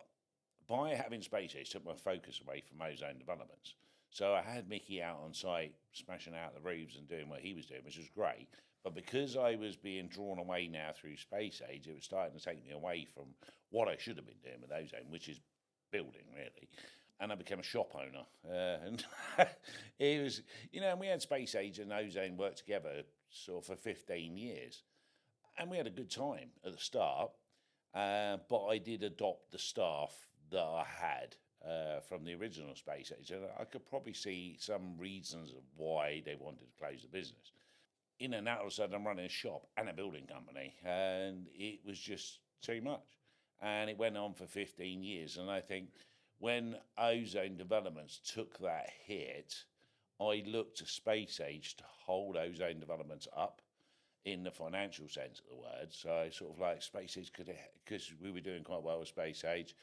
by having Space Age, took my focus away from Ozone Developments. So I had Mickey out on site, smashing out the roofs and doing what he was doing, which was great. But because I was being drawn away now through Space Age, it was starting to take me away from what I should have been doing with Ozone, which is building, really. And I became a shop owner. And it was, and we had Space Age and Ozone work together sort of for 15 years. And we had a good time at the start. But I did adopt the staff that I had from the original Space Age. And I could probably see some reasons of why they wanted to close the business. Now all of a sudden I'm running a shop and a building company. And it was just too much. And it went on for 15 years. And I think when Ozone Developments took that hit, I looked to Space Age to hold Ozone Developments up in the financial sense of the word. So I sort of like Space Age, because we were doing quite well with Space Age,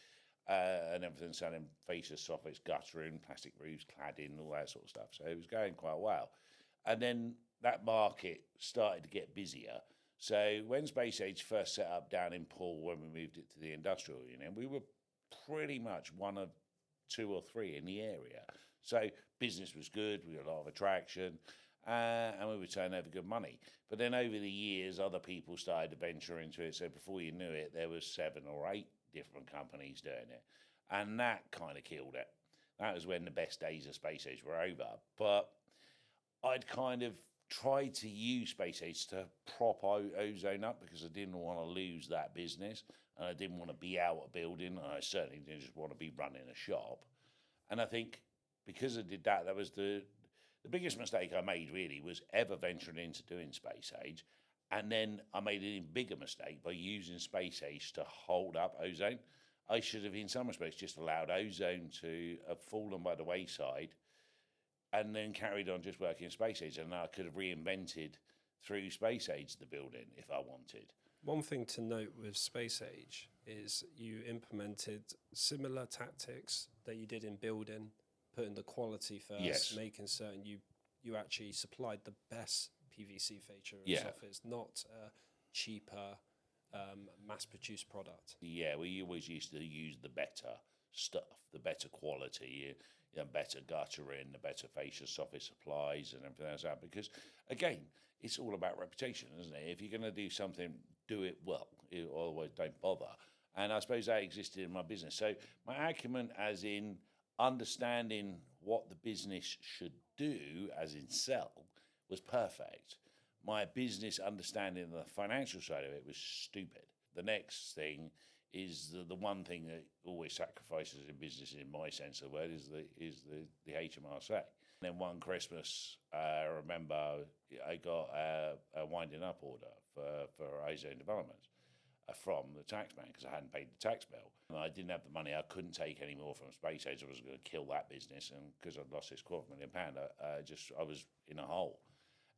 and everything selling fascias, soffits, guttering, plastic roofs, cladding, all that sort of stuff. So it was going quite well. And then that market started to get busier. So when Space Age first set up down in Poole, when we moved it to the industrial unit, we were pretty much one of 2 or 3 in the area. So business was good, we had a lot of attraction, and we were turning over good money. But then over the years, other people started to venture into it. So before you knew it, there was 7 or 8 different companies doing it. And that kind of killed it. That was when the best days of Space Age were over. But I'd kind of tried to use Space Age to prop Ozone up, because I didn't want to lose that business. And I didn't want to be out of building. And I certainly didn't just want to be running a shop. And I think because I did that, that was the biggest mistake I made, really, was ever venturing into doing Space Age. And then I made an even bigger mistake by using Space Age to hold up Ozone. I should have, in some respects, just allowed Ozone to have fallen by the wayside and then carried on just working in Space Age. And I could have reinvented through Space Age the building if I wanted. One thing to note with Space Age is you implemented similar tactics that you did in building, putting the quality first, Yes. making certain you actually supplied the best PVC fascia and Yeah. soffits, not a cheaper mass-produced product. Yeah, we always used to use the better stuff, the better quality, better guttering, the better fascia soffit supplies and everything like that. Because, again, it's all about reputation, isn't it? If you're going to do something, do it well. Otherwise, don't bother. And I suppose that existed in my business. So my acumen, as in understanding what the business should do, as in sell, was perfect. my business understanding of the financial side of it was stupid. The next thing is the one thing that always sacrifices in business, in my sense of the word, is the HMRC. And then one Christmas, I remember I got a winding up order for ozone developments from the tax man because I hadn't paid the tax bill. And I didn't have the money. I couldn't take any more from Space Age. I was going to kill that business, and because I'd lost this £250,000, I was in a hole.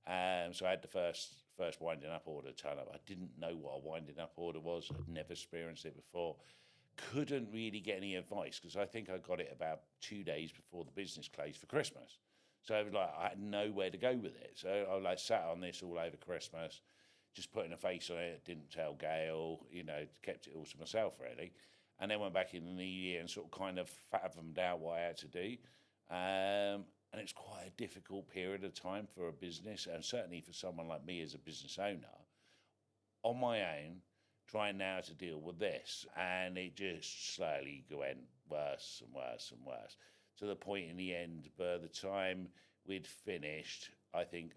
So I had the first winding up order turn up. I didn't know what a winding up order was. I'd never experienced it before. Couldn't really get any advice because I think I got it about 2 days before the business closed for Christmas. So it was like I had nowhere to go with it. So I like sat on this all over Christmas, just putting a face on it. Didn't tell Gail, kept it all to myself really. And then went back in the new year and sort of kind of fathomed out what I had to do. And it's quite a difficult period of time for a business, and certainly for someone like me as a business owner, on my own, trying now to deal with this. And it just slowly went worse and worse and worse, to the point in the end, by the time we'd finished, I think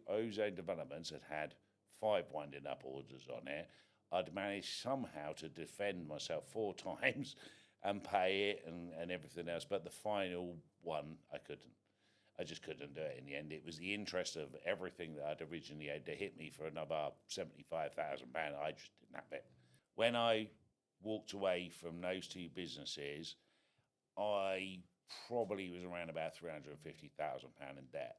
Ozone Developments had 5 winding up orders on it. I'd managed somehow to defend myself 4 times and pay it and everything else. But the final one, I couldn't. I just couldn't do it in the end. It was the interest of everything that I'd originally had to hit me for another £75,000. I just didn't have it. When I walked away from those 2 businesses, I probably was around about £350,000 in debt.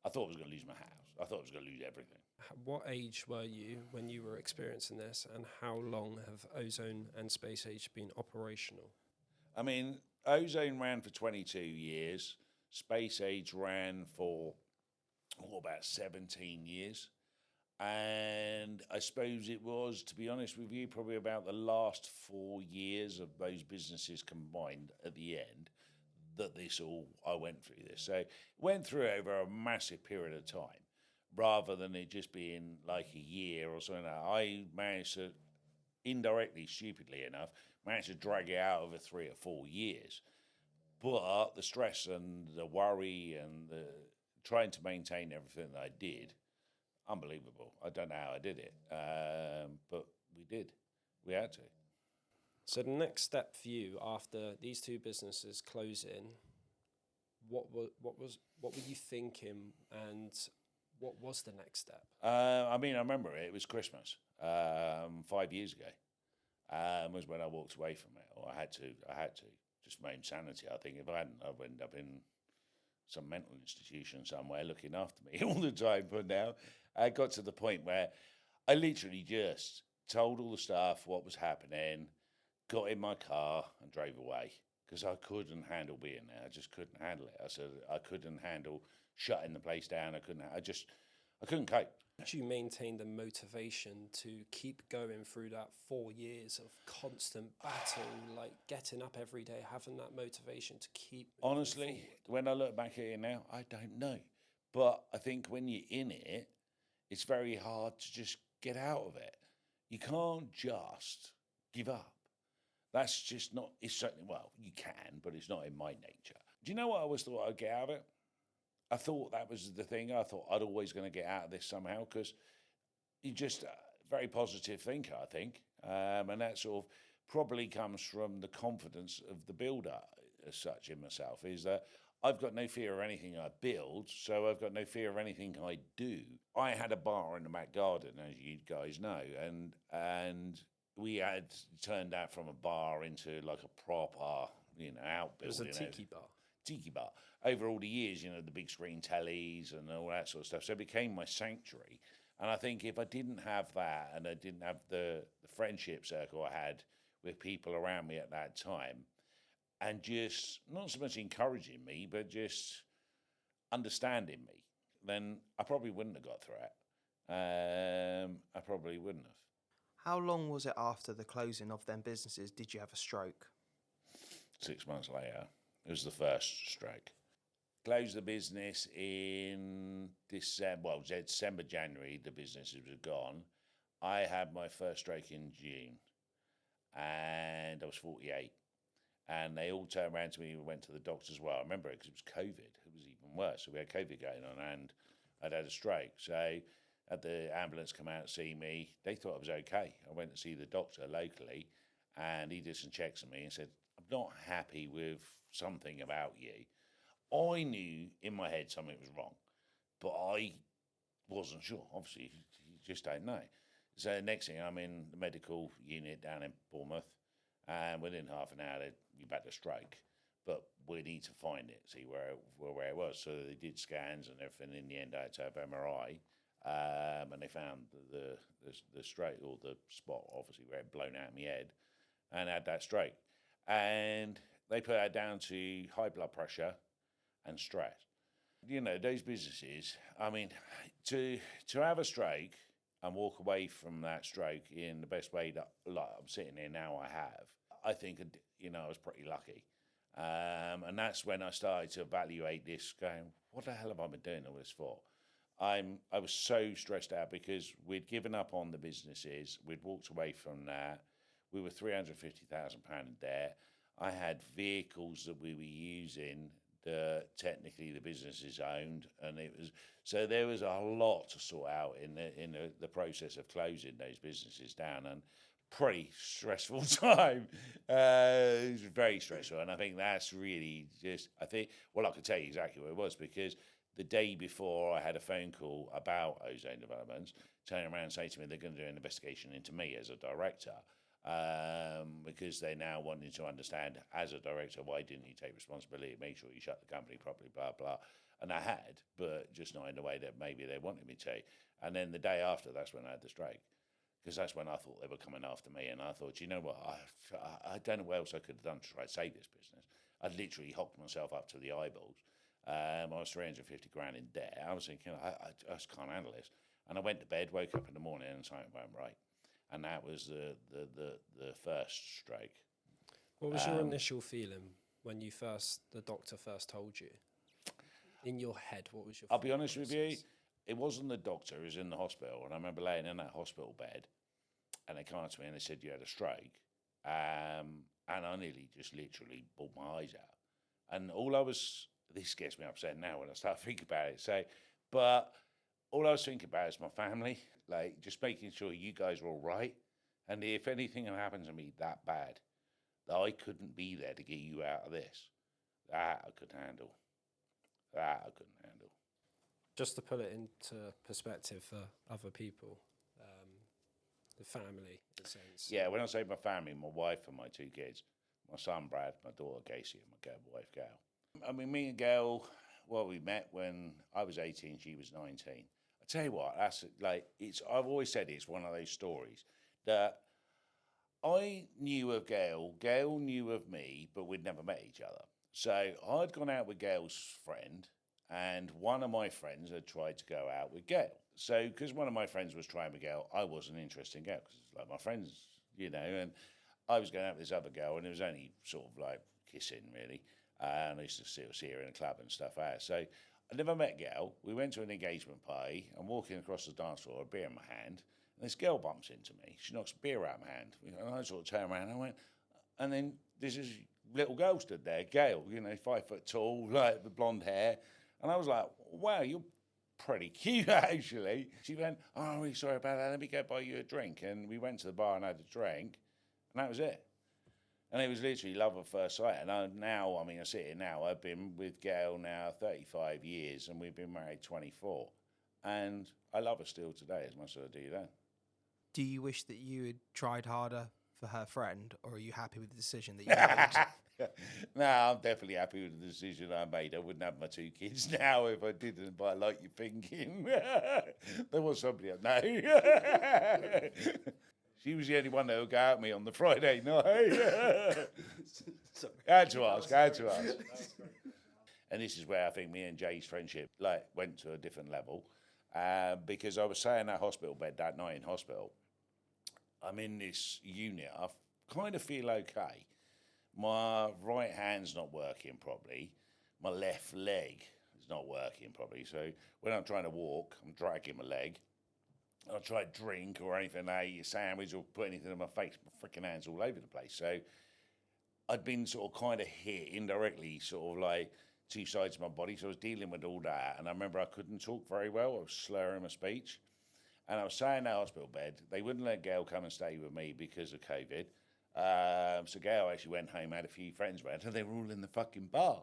I thought I was going to lose my house. I thought I was going to lose everything. What age were you when you were experiencing this, and how long have Ozone and Space Age been operational? I mean, Ozone ran for 22 years. Space Age ran for about 17 years. And I suppose it was, to be honest with you, probably about the last 4 years of those businesses combined at the end that I went through this. So it went through over a massive period of time, rather than it just being like a year or something like that. I managed to, indirectly, stupidly enough, managed to drag it out over 3 or 4 years. But the stress and the worry and the trying to maintain everything that I did, unbelievable. I don't know how I did it, but we did. We had to. So the next step for you after these 2 businesses closing, what were you thinking, and what was the next step? I remember it. It was Christmas 5 years ago. Was when I walked away from it, or I had to. Just my insanity, I think. If I hadn't, I'd end up in some mental institution somewhere looking after me all the time. But now I got to the point where I literally just told all the staff what was happening, got in my car and drove away because I couldn't handle being there. I just couldn't handle it. I said I couldn't handle shutting the place down. I couldn't cope. Did you maintain the motivation to keep going through that 4 years of constant battle, like getting up every day, having that motivation to keep moving Honestly, forward? when I look back at it now, I don't know. But I think when you're in it, it's very hard to just get out of it. You can't just give up. That's just not, it's certainly, well, you can, but it's not in my nature. Do you know what I always thought I'd get out of it? I thought that was the thing. I thought I'd always going to get out of this somehow, because you're just a very positive thinker, I think. And that sort of probably comes from the confidence of the builder as such in myself, is that I've got no fear of anything I build, so I've got no fear of anything I do. I had a bar in the back garden, as you guys know, and we had turned that from a bar into like a proper, outbuilding. It was a tiki bar. Tiki bar. Over all the years, the big screen tellies and all that sort of stuff. So it became my sanctuary. And I think if I didn't have that, and I didn't have the friendship circle I had with people around me at that time, and just not so much encouraging me, but just understanding me, then I probably wouldn't have got through it. I probably wouldn't have. How long was it after the closing of them businesses did you have a stroke? 6 months later, it was the first stroke. Closed the business in December, January, the businesses were gone. I had my first stroke in June, and I was 48. And they all turned around to me and went to the doctors. Well, I remember it because it was COVID. It was even worse. So we had COVID going on, and I'd had a stroke. So had the ambulance come out to see me. They thought I was okay. I went to see the doctor locally, and he did some checks on me and said, I'm not happy with something about you. I knew in my head something was wrong, but I wasn't sure. Obviously, you just don't know. So next thing, I'm in the medical unit down in Bournemouth, and within half an hour, you've had a stroke. But we need to find it, see where it was. So they did scans and everything. In the end, I had to have MRI, and they found the stroke, or the spot, obviously, where it had blown out of my head, and I had that stroke. And they put that down to high blood pressure and stress. You know, those businesses, I mean, to have a stroke and walk away from that stroke in the best way that, like, I'm sitting here now, I think, you know, I was pretty lucky. And that's when I started to evaluate this, going, what the hell have I been doing all this for? I was so stressed out because we'd given up on the businesses. We'd walked away from that. We were £350,000 in debt. I had vehicles that we were using that technically the businesses owned, and there was a lot to sort out in the process of closing those businesses down, and pretty stressful time. It was very stressful, and I think that's really I can tell you exactly what it was, because the day before I had a phone call about ozone developments, turning around and saying to me they're going to do an investigation into me as a director, because they now wanted to understand, as a director, why didn't you take responsibility, make sure you shut the company properly, blah, blah. And I had, but just not in the way that maybe they wanted me to. And then the day after, that's when I had the stroke, because that's when I thought they were coming after me. And I thought, you know what, I don't know what else I could have done to try to save this business. I'd literally hocked myself up to the eyeballs. I was 350 grand in debt. I was thinking, I just can't handle this. And I went to bed, woke up in the morning, and something went right. And that was the first stroke. What was your initial feeling when the doctor first told you? In your head, what was your I'll be honest with you, it wasn't the doctor, it was in the hospital. And I remember laying in that hospital bed, and they came up to me and they said, you had a stroke. And I nearly just literally bawled my eyes out. And this gets me upset now when I start thinking about it. But all I was thinking about is my family, like just making sure you guys are all right. And if anything had happened to me that bad, that I couldn't be there to get you out of this, that I couldn't handle. Just to put it into perspective for other people, the family, in a sense. Yeah, when I say my family, my wife and my two kids, my son Brad, my daughter Casey, and my wife Gail. I mean, me and Gail, we met when I was 18, she was 19. I tell you what, I've always said it's one of those stories that I knew of Gail knew of me, but we'd never met each other. So I'd gone out with Gail's friend, and one of my friends had tried to go out with Gail. So because one of my friends was trying with Gail, I wasn't interested in Gail, because it's like my friends, you know, and I was going out with this other girl, and it was only sort of like kissing, really. And I used to see her in a club and stuff out. So I never met Gail. We went to an engagement party. I'm walking across the dance floor, a beer in my hand, and this girl bumps into me. She knocks a beer out of my hand. And I sort of turn around and I went, and then this little girl stood there, Gail, you know, 5 foot tall, like the blonde hair. And I was like, wow, you're pretty cute, actually. She went, oh, I'm really sorry about that. Let me go buy you a drink. And we went to the bar and had a drink, and that was it. And it was literally love at first sight. And I sit here now. I've been with Gail now 35 years, and we've been married 24. And I love her still today as much as I do then. Do you wish that you had tried harder for her friend, or are you happy with the decision that you made? No, I'm definitely happy with the decision I made. I wouldn't have my two kids now if I didn't, but I like your thinking. There was somebody I know. She was the only one that would go out with me on the Friday night. I had to ask. And this is where I think me and Jay's friendship went to a different level. Because I was saying in that hospital bed that night in hospital, I'm in this unit, I kind of feel okay. My right hand's not working properly. My left leg is not working properly. So when I'm trying to walk, I'm dragging my leg. I try to drink or anything, eat a sandwich or put anything in my face, my freaking hands all over the place. So I'd been sort of kind of hit indirectly, sort of like two sides of my body, so I was dealing with all that. And I remember I couldn't talk very well. I was slurring my speech. And I was sat in the hospital bed. They wouldn't let Gail come and stay with me because of COVID. So Gail actually went home, had a few friends around, and they were all in the fucking bar.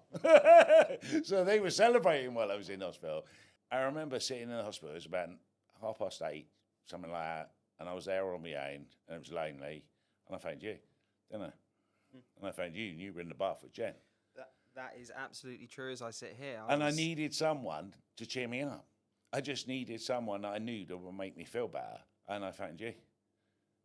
So they were celebrating while I was in hospital. I remember sitting in the hospital, it was about 8:30, something like that, and I was there on my own, and it was lonely, and I found you, didn't I? And I found you, and you were in the bath with Jen. That is absolutely true as I sit here. I needed someone to cheer me up. I just needed someone that I knew that would make me feel better, and I found you.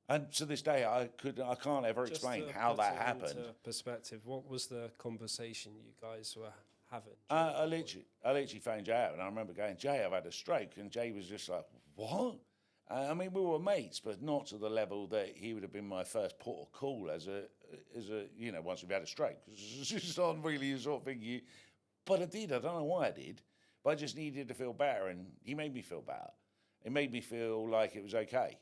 And to this day, I can't ever explain how that happened. Into perspective, what was the conversation you guys were having? I literally found Jay out, and I remember going, Jay, I've had a stroke, and Jay was just like, what? I mean, we were mates, but not to the level that he would have been my first port of call as a once we've had a stroke. It's just not really the sort of thing but I did. I don't know why I did, but I just needed to feel better, and he made me feel better. It made me feel like it was okay,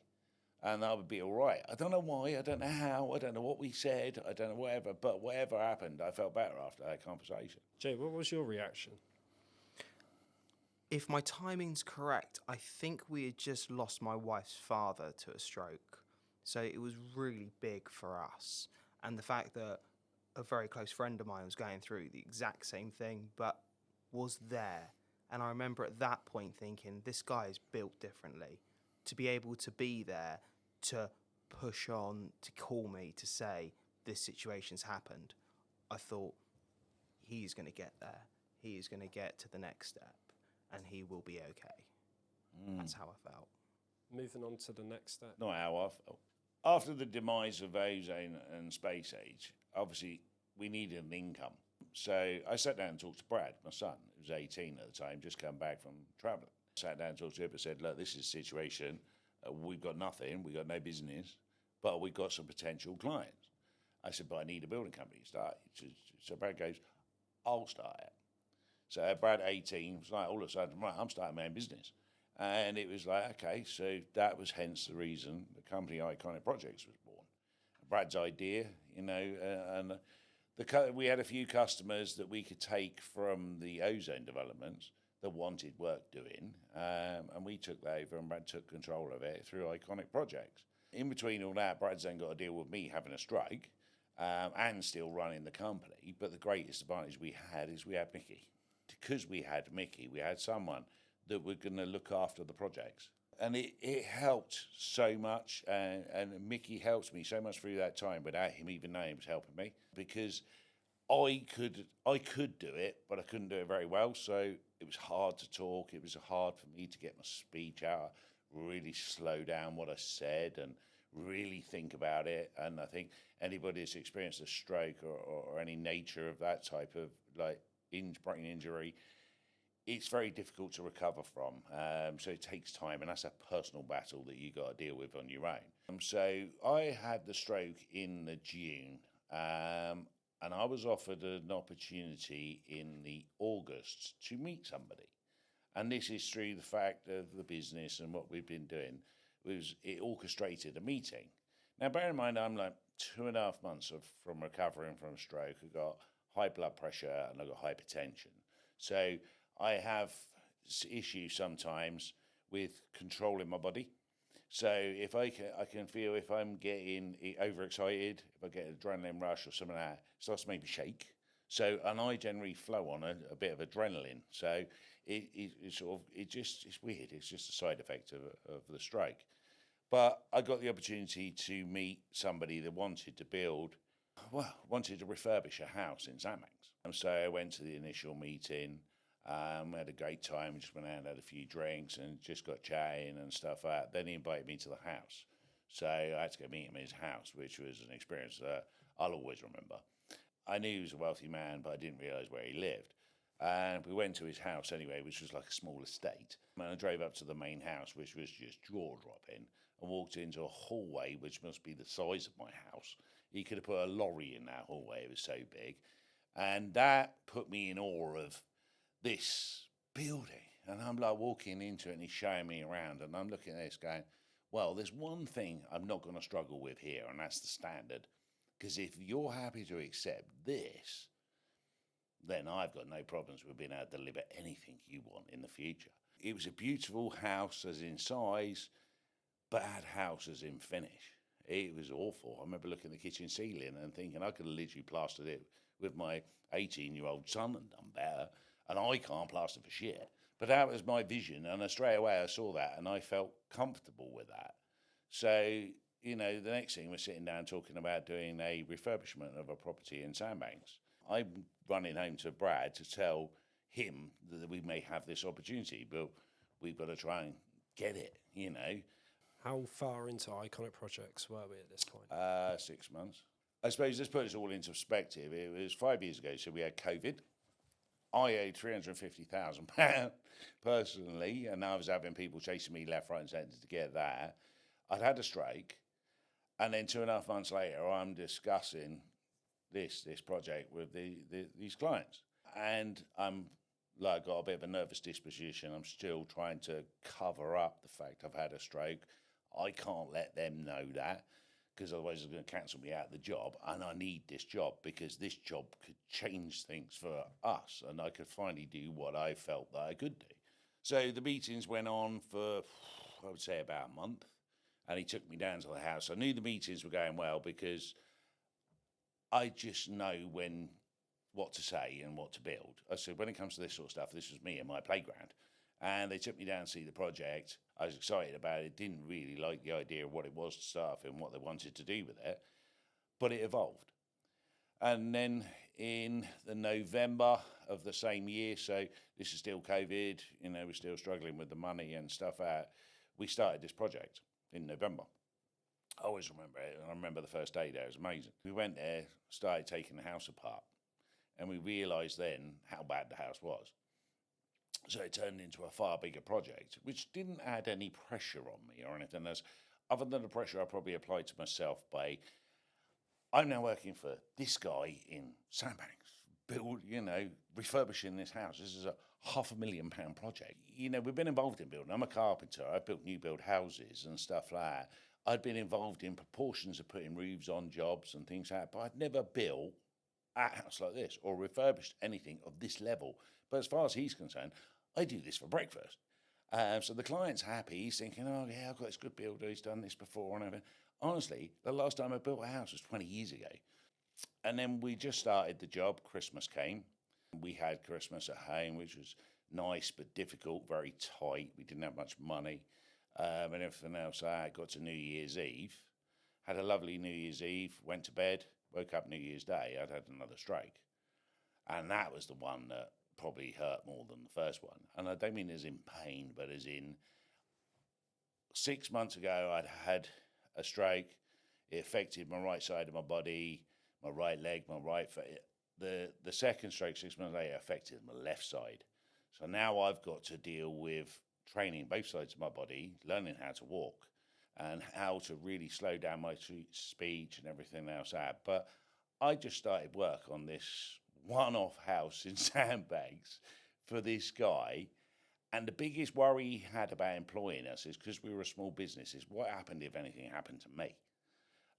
and I would be all right. I don't know why. I don't know how. I don't know what we said. I don't know whatever, but whatever happened, I felt better after that conversation. Jay, what was your reaction? If my timing's correct, I think we had just lost my wife's father to a stroke. So it was really big for us. And the fact that a very close friend of mine was going through the exact same thing, but was there. And I remember at that point thinking, this guy is built differently. To be able to be there, to push on, to call me, to say, this situation's happened, I thought, he's going to get there. He is going to get to the next step. And he will be okay. That's how I felt. Moving on to the next step. Not how I felt. After the demise of ozone and space age, obviously we needed an income. So I sat down and talked to Brad, my son, who was 18 at the time, just come back from travelling. Sat down and talked to him and said, look, this is the situation. We've got nothing. We've got no business, but we've got some potential clients. I said, but I need a building company to start. So Brad goes, I'll start it. So Brad, 18, was like, all of a sudden, right, I'm starting my own business. And it was like, okay, so that was hence the reason the company Iconic Projects was born. Brad's idea, and we had a few customers that we could take from the ozone developments that wanted work doing, and we took that over, and Brad took control of it through Iconic Projects. In between all that, Brad's then got to deal with me having a strike and still running the company. But the greatest advantage we had is we had Mickey. Because we had Mickey, we had someone that were going to look after the projects. And it helped so much, and Mickey helped me so much through that time without him even knowing he was helping me, because I could do it, but I couldn't do it very well, so it was hard to talk. It was hard for me to get my speech out, really slow down what I said and really think about it. And I think anybody that's experienced a stroke or any nature of that type of brain injury, it's very difficult to recover from. So it takes time, and that's a personal battle that you got to deal with on your own. So I had the stroke in the June, and I was offered an opportunity in the August to meet somebody. And this is through the fact of the business and what we've been doing. It orchestrated a meeting. Now, bear in mind, I'm like 2.5 months from recovering from a stroke. I got high blood pressure and I've got hypertension. So I have issues sometimes with controlling my body. So if I can feel if I'm getting overexcited, if I get an adrenaline rush or something like that, it starts to make me shake. So, and I generally flow on a bit of adrenaline. So it's weird. It's just a side effect of the stroke. But I got the opportunity to meet somebody that wanted to refurbish a house in Sandbanks. And so I went to the initial meeting. We had a great time. We just went out and had a few drinks and just got chatting and stuff like that. Then he invited me to the house. So I had to go meet him in his house, which was an experience that I'll always remember. I knew he was a wealthy man, but I didn't realise where he lived. And we went to his house anyway, which was like a small estate. And I drove up to the main house, which was just jaw-dropping, and walked into a hallway, which must be the size of my house. He could have put a lorry in that hallway. It was so big. And that put me in awe of this building. And I'm like walking into it, and he's showing me around, and I'm looking at this going, well, there's one thing I'm not going to struggle with here, and that's the standard. Because if you're happy to accept this, then I've got no problems with being able to deliver anything you want in the future. It was a beautiful house as in size, bad house as in finish. It was awful. I remember looking at the kitchen ceiling and thinking I could have literally plastered it with my 18-year-old son and done better, and I can't plaster for shit. But that was my vision, and straight away I saw that, and I felt comfortable with that. So, you know, the next thing we're sitting down talking about doing a refurbishment of a property in Sandbanks. I'm running home to Brad to tell him that we may have this opportunity, but we've got to try and get it, you know. How far into iconic projects were we at this point? 6 months. I suppose let's put this all into perspective. It was 5 years ago, so we had COVID. I owed £350,000 personally, and I was having people chasing me left, right, and centre to get that. I'd had a stroke, and then 2.5 months later, I'm discussing this project with these clients, and I'm like got a bit of a nervous disposition. I'm still trying to cover up the fact I've had a stroke. I can't let them know that, because otherwise they're going to cancel me out of the job, and I need this job because this job could change things for us, and I could finally do what I felt that I could do. So the meetings went on for, I would say, about a month, and he took me down to the house. I knew the meetings were going well because I just know what to say and what to build. I said, when it comes to this sort of stuff, this was me and my playground. And they took me down to see the project. I was excited about it, didn't really like the idea of what it was to start off and what they wanted to do with it, but it evolved. And then in the November of the same year, so this is still COVID, you know, we're still struggling with the money and stuff out, we started this project in November. I always remember it, and I remember the first day there, it was amazing. We went there, started taking the house apart, and we realised then how bad the house was. So it turned into a far bigger project, which didn't add any pressure on me or anything else, other than the pressure I probably applied to myself by, I'm now working for this guy in Sandbanks, refurbishing this house. This is a £500,000 project. You know, we've been involved in building. I'm a carpenter. I've built new build houses and stuff like that. I'd been involved in proportions of putting roofs on jobs and things like that, but I'd never built a house like this or refurbished anything of this level. But as far as he's concerned, I do this for breakfast. So the client's happy. He's thinking, oh, yeah, I've got this good builder. He's done this before and everything. Honestly, the last time I built a house was 20 years ago. And then we just started the job. Christmas came. We had Christmas at home, which was nice but difficult, very tight. We didn't have much money and everything else. I got to New Year's Eve, had a lovely New Year's Eve, went to bed, woke up New Year's Day. I'd had another stroke. And that was the one that probably hurt more than the first one. And I don't mean as in pain, but as in 6 months ago, I'd had a stroke. It affected my right side of my body, my right leg, my right foot. The second stroke 6 months later affected my left side. So now I've got to deal with training both sides of my body, learning how to walk and how to really slow down my speech and everything else out. But I just started work on this one-off house in Sandbanks for this guy. And the biggest worry he had about employing us is because we were a small business, is what happened if anything happened to me?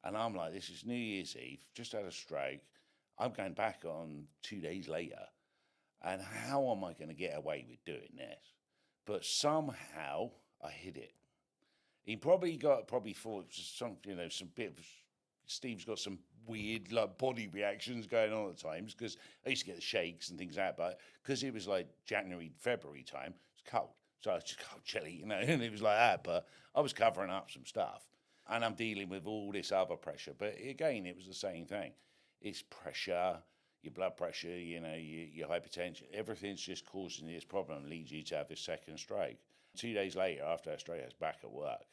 And I'm like, this is New Year's Eve, just had a stroke. I'm going back on 2 days later. And how am I going to get away with doing this? But somehow I hid it. He probably thought some bit of, Steve's got some weird like body reactions going on at times, because I used to get the shakes and things like that, but because it was like January, February time, it's cold. So I was just cold chilly, and it was like that, but I was covering up some stuff. And I'm dealing with all this other pressure. But again, it was the same thing. It's pressure, your blood pressure, your hypertension, everything's just causing this problem, leads you to have this second stroke. 2 days later, after a stroke, I was back at work.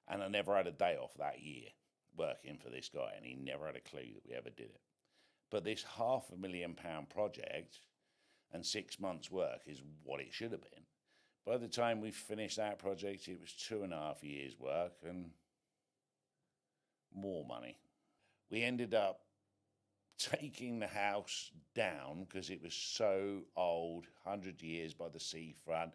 And I never had a day off that year working for this guy, and he never had a clue that we ever did it. But this £500,000 project and 6 months' work is what it should have been. By the time we finished that project, it was 2.5 years' work and more money. We ended up taking the house down because it was so old, 100 years by the seafront.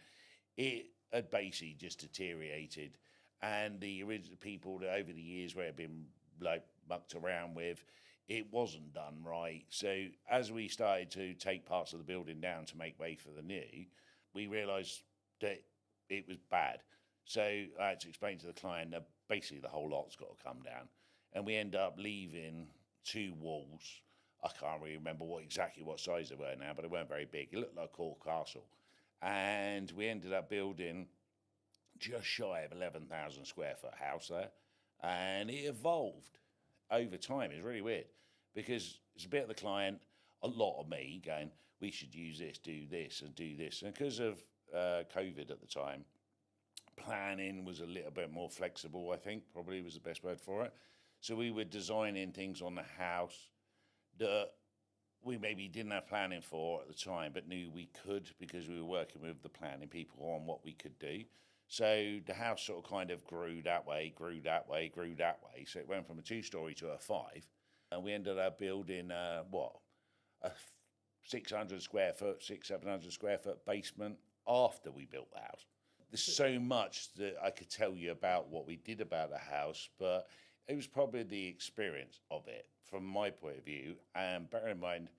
It had basically just deteriorated. And the original people that over the years where it had been like mucked around with, it wasn't done right. So as we started to take parts of the building down to make way for the new, we realised that it was bad. So I had to explain to the client that basically the whole lot's got to come down. And we end up leaving 2 walls. I can't really remember exactly what size they were now, but they weren't very big. It looked like Cork Castle. And we ended up building just shy of 11,000 square foot house there. And it evolved over time. It's really weird because it's a bit of the client, a lot of me going, we should use this, do this, and do this. And because of COVID at the time, planning was a little bit more flexible, I think, probably was the best word for it. So we were designing things on the house that we maybe didn't have planning for at the time, but knew we could because we were working with the planning people on what we could do. So the house sort of kind of grew that way, grew that way, grew that way. So it went from a 2-story to a 5. And we ended up building, a 600 square foot, 700 square foot basement after we built the house. There's so much that I could tell you about what we did about the house, but it was probably the experience of it from my point of view. And bear in mind,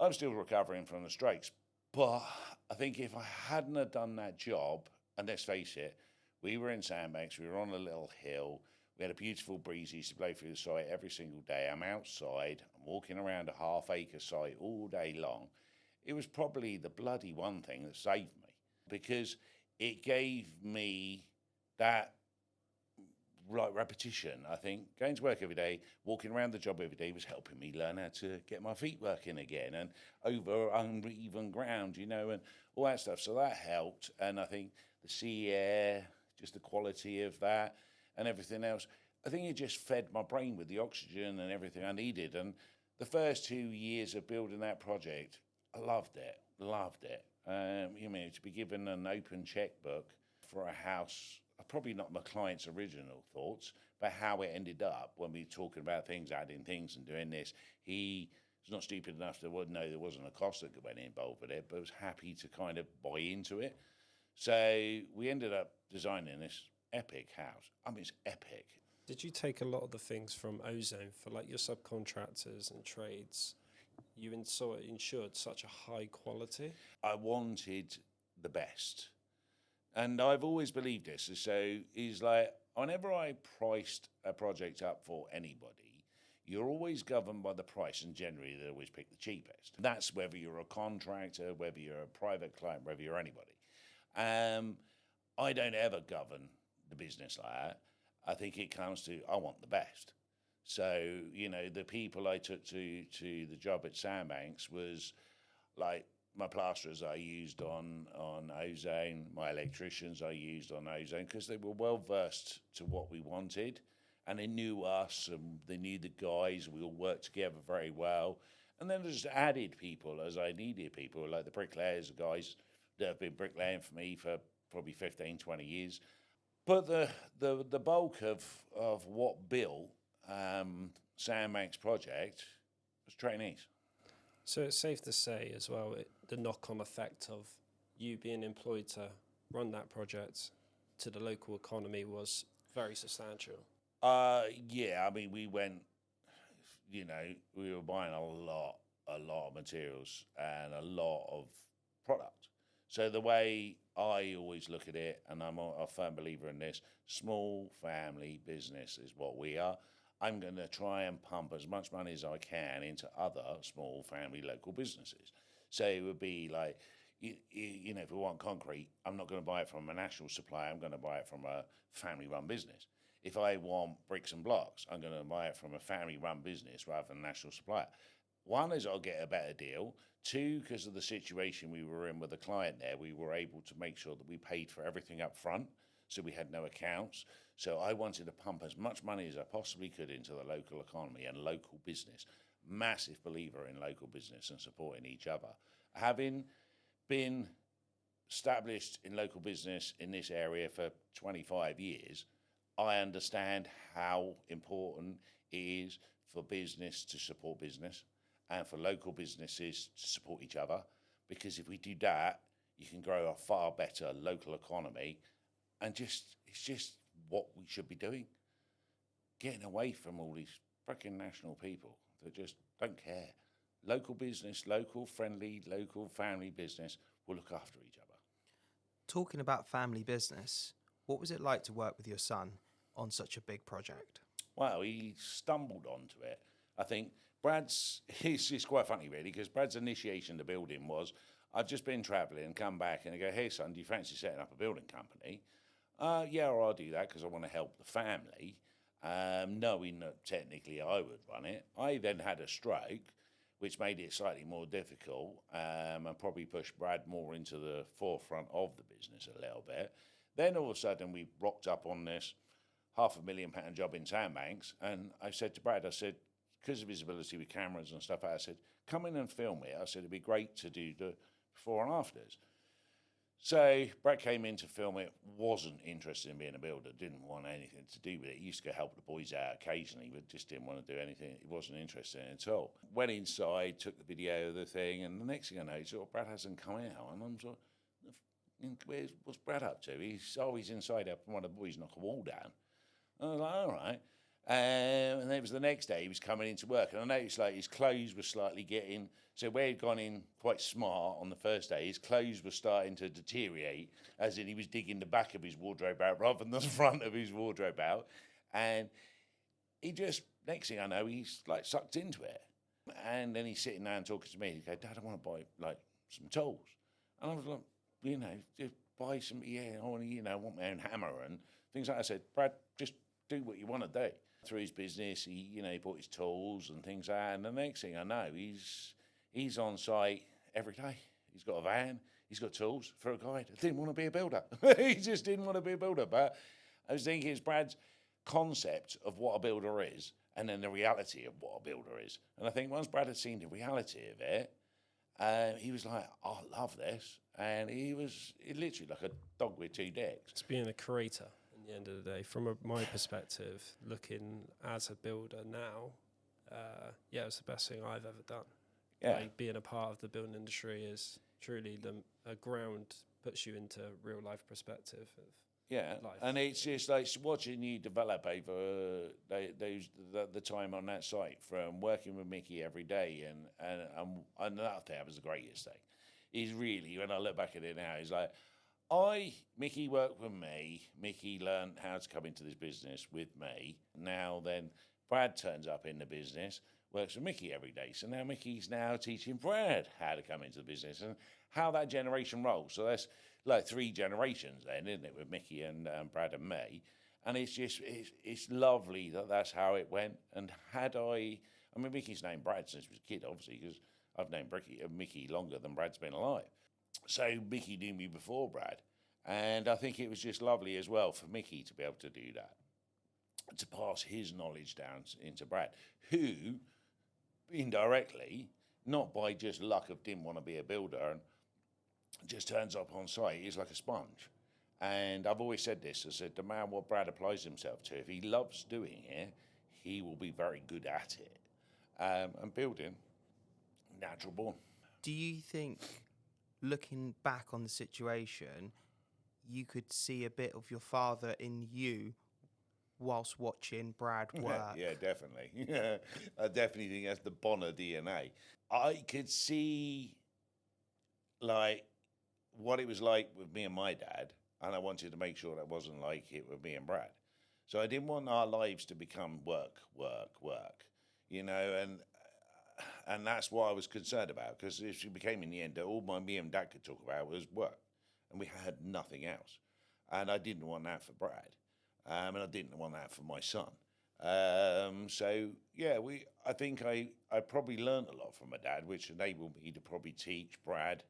I'm still recovering from the strokes, but I think if I hadn't have done that job, and let's face it, we were in Sandbanks, we were on a little hill, we had a beautiful breeze used to blow through the site every single day. I'm outside, I'm walking around a half-acre site all day long. It was probably the bloody one thing that saved me because it gave me that repetition. I think going to work every day, walking around the job every day was helping me learn how to get my feet working again and over uneven ground, and all that stuff. So that helped. And I think the sea air, just the quality of that and everything else, I think it just fed my brain with the oxygen and everything I needed. And the first 2 years of building that project, I loved it. To be given an open checkbook for a house, probably not my client's original thoughts, but how it ended up when we were talking about things, adding things and doing this. He was not stupid enough to know there wasn't a cost that went involved with it, but was happy to kind of buy into it. So we ended up designing this epic house. I mean, it's epic. Did you take a lot of the things from Ozone for like your subcontractors and trades? You ensured such a high quality? I wanted the best. And I've always believed this. So is like, whenever I priced a project up for anybody, you're always governed by the price, and generally they always pick the cheapest. That's whether you're a contractor, whether you're a private client, whether you're anybody. I don't ever govern the business like that. I think it comes to, I want the best. So, the people I took to the job at Sandbanks was like my plasterers I used on Ozone, my electricians I used on Ozone, because they were well versed to what we wanted, and they knew us and they knew the guys. We all worked together very well. And then I just added people as I needed people, like the bricklayers, the guys that have been bricklaying for me for probably 15, 20 years. But the bulk of what built Sandbanks project was trainees. So it's safe to say as well, the knock-on effect of you being employed to run that project to the local economy was very substantial. Yeah, I mean, we went, we were buying a lot of materials and a lot of product. So the way I always look at it, and I'm a firm believer in this, small family business is what we are. I'm going to try and pump as much money as I can into other small family local businesses. So it would be like, if we want concrete, I'm not going to buy it from a national supplier. I'm going to buy it from a family-run business. If I want bricks and blocks, I'm going to buy it from a family-run business rather than a national supplier. One is I'll get a better deal. Two, because of the situation we were in with the client there, we were able to make sure that we paid for everything up front, so we had no accounts. So I wanted to pump as much money as I possibly could into the local economy and local business. Massive believer in local business and supporting each other. Having been established in local business in this area for 25 years, I understand how important it is for business to support business and for local businesses to support each other. Because if we do that, you can grow a far better local economy. And it's just what we should be doing. Getting away from all these freaking national people that just don't care. Local business, local friendly, local family business will look after each other. Talking about family business, what was it like to work with your son on such a big project? Well, he stumbled onto it. I think it's quite funny really, because Brad's initiation to building was, I've just been travelling and come back and I go, hey son, do you fancy setting up a building company? Yeah, or I'll do that because I want to help the family. Knowing that technically I would run it. I then had a stroke, which made it slightly more difficult, and probably pushed Brad more into the forefront of the business a little bit. Then all of a sudden we rocked up on this £500,000 job in Sandbanks, and I said to Brad, I said, because of his ability with cameras and stuff, I said, come in and film it. I said, it'd be great to do the before and afters. So Brad came in to film it, wasn't interested in being a builder, didn't want anything to do with it. He used to go help the boys out occasionally, but just didn't want to do anything. He wasn't interested in it at all. Went inside, took the video of the thing, and the next thing I know, sort of Brad hasn't come out. And I'm sort of, what's Brad up to? He's always inside helping one of the boys knock a wall down. I was like, all right. And then it was the next day he was coming into work, and I noticed like his clothes were slightly getting, so where he'd gone in quite smart on the first day, his clothes were starting to deteriorate, as in he was digging the back of his wardrobe out rather than the front of his wardrobe out. And he just, next thing I know, he's like sucked into it. And then he's sitting there and talking to me. He goes, Dad, I want to buy like some tools. And I was like, just buy some, I want to, want my own hammer and things like that. I said, Brad, just do what you want to do. Through his business, he bought his tools and things like that. And the next thing I know, he's on site every day. He's got a van, he's got tools for a guy that didn't want to be a builder. He just didn't want to be a builder. But I was thinking it's Brad's concept of what a builder is and then the reality of what a builder is. And I think once Brad had seen the reality of it, he was like, oh, I love this. And he literally like a dog with two legs. It's being a creator. The end of the day, from my perspective, looking as a builder now, it's the best thing I've ever done. Yeah, like being a part of the building industry is truly a ground, puts you into real life perspective of life. And it's just like watching you develop over the time on that site, from working with Mickey every day, and that was the greatest thing. He's really, when I look back at it now, he's like, Mickey worked with me. Mickey learned how to come into this business with me. Now then, Brad turns up in the business, works with Mickey every day. So now Mickey's now teaching Brad how to come into the business and how that generation rolls. So that's like 3 generations then, isn't it, with Mickey and Brad and me. And it's just, it's lovely that that's how it went. And Mickey's named Brad since he was a kid, obviously, because I've known Mickey longer than Brad's been alive. So Mickey knew me before Brad, and I think it was just lovely as well for Mickey to be able to do that, to pass his knowledge down into Brad, who indirectly, not by just luck of didn't want to be a builder and just turns up on site, is like a sponge. And I've always said this, I said, no matter what Brad applies himself to, if he loves doing it, he will be very good at it. And building, natural born. Do you think, looking back on the situation, you could see a bit of your father in you whilst watching Brad work? Yeah, definitely. I definitely think that's the Bonner DNA. I could see like what it was like with me and my dad, and I wanted to make sure that wasn't like it with me and Brad. So I didn't want our lives to become work, and that's what I was concerned about, because it became in the end that all me and Dad could talk about was work, and we had nothing else. And I didn't want that for Brad, and I didn't want that for my son. I think I probably learned a lot from my dad, which enabled me to probably teach Brad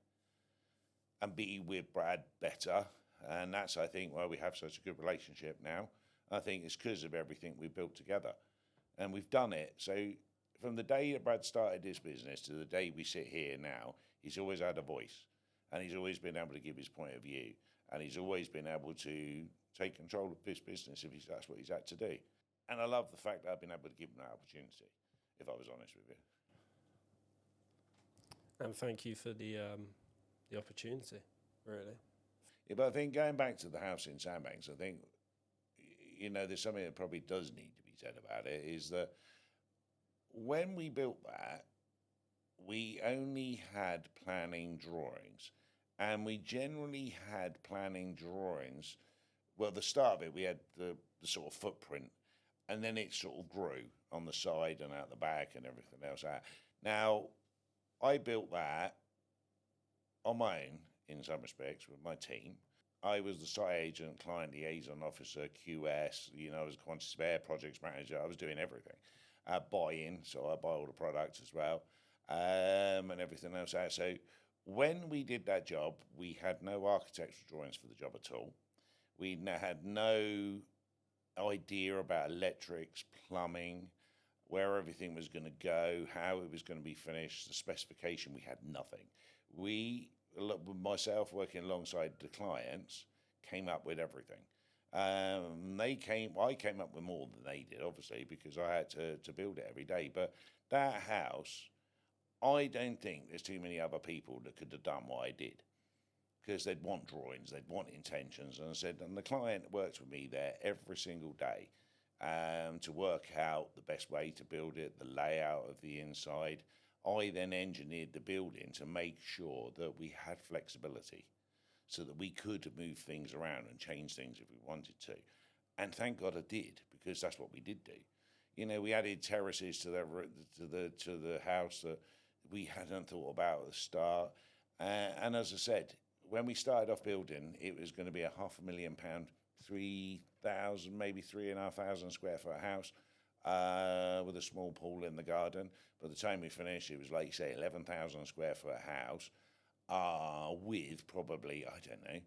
and be with Brad better. And that's, I think, why we have such a good relationship now. I think it's because of everything we built together. And we've done it. So from the day that Brad started this business to the day we sit here now, he's always had a voice. And he's always been able to give his point of view. And he's always been able to take control of this business if that's what he's had to do. And I love the fact that I've been able to give him that opportunity, if I was honest with you. And thank you for the opportunity, really. Yeah, but I think going back to the house in Sandbanks, I think, there's something that probably does need to be said about it, is that when we built that, we only had planning drawings, and we generally had planning drawings. Well, the start of it, we had the sort of footprint, and then it sort of grew on the side and out the back and everything else. Now, I built that on my own in some respects with my team. I was the site agent, client liaison officer, QS. I was a quantity surveyor, projects manager. I was doing everything. Buy-in, so I buy all the products as well, and everything else. So when we did that job, we had no architectural drawings for the job at all. We had no idea about electrics, plumbing, where everything was going to go, how it was going to be finished, the specification. We had nothing. Myself working alongside the clients, came up with everything. I came up with more than they did, obviously, because I had to build it every day. But that house, I don't think there's too many other people that could have done what I did, because they'd want drawings, they'd want intentions. And I said, and the client works with me there every single day to work out the best way to build it, the layout of the inside. I then engineered the building to make sure that we had flexibility so that we could move things around and change things if we wanted to. And thank God I did, because that's what we did do. We added terraces to the house that we hadn't thought about at the start. And as I said, when we started off building, it was going to be £500,000, 3,000, maybe 3,500 square foot house with a small pool in the garden. By the time we finished, it was, like you say, 11,000 square foot house with probably, I don't know,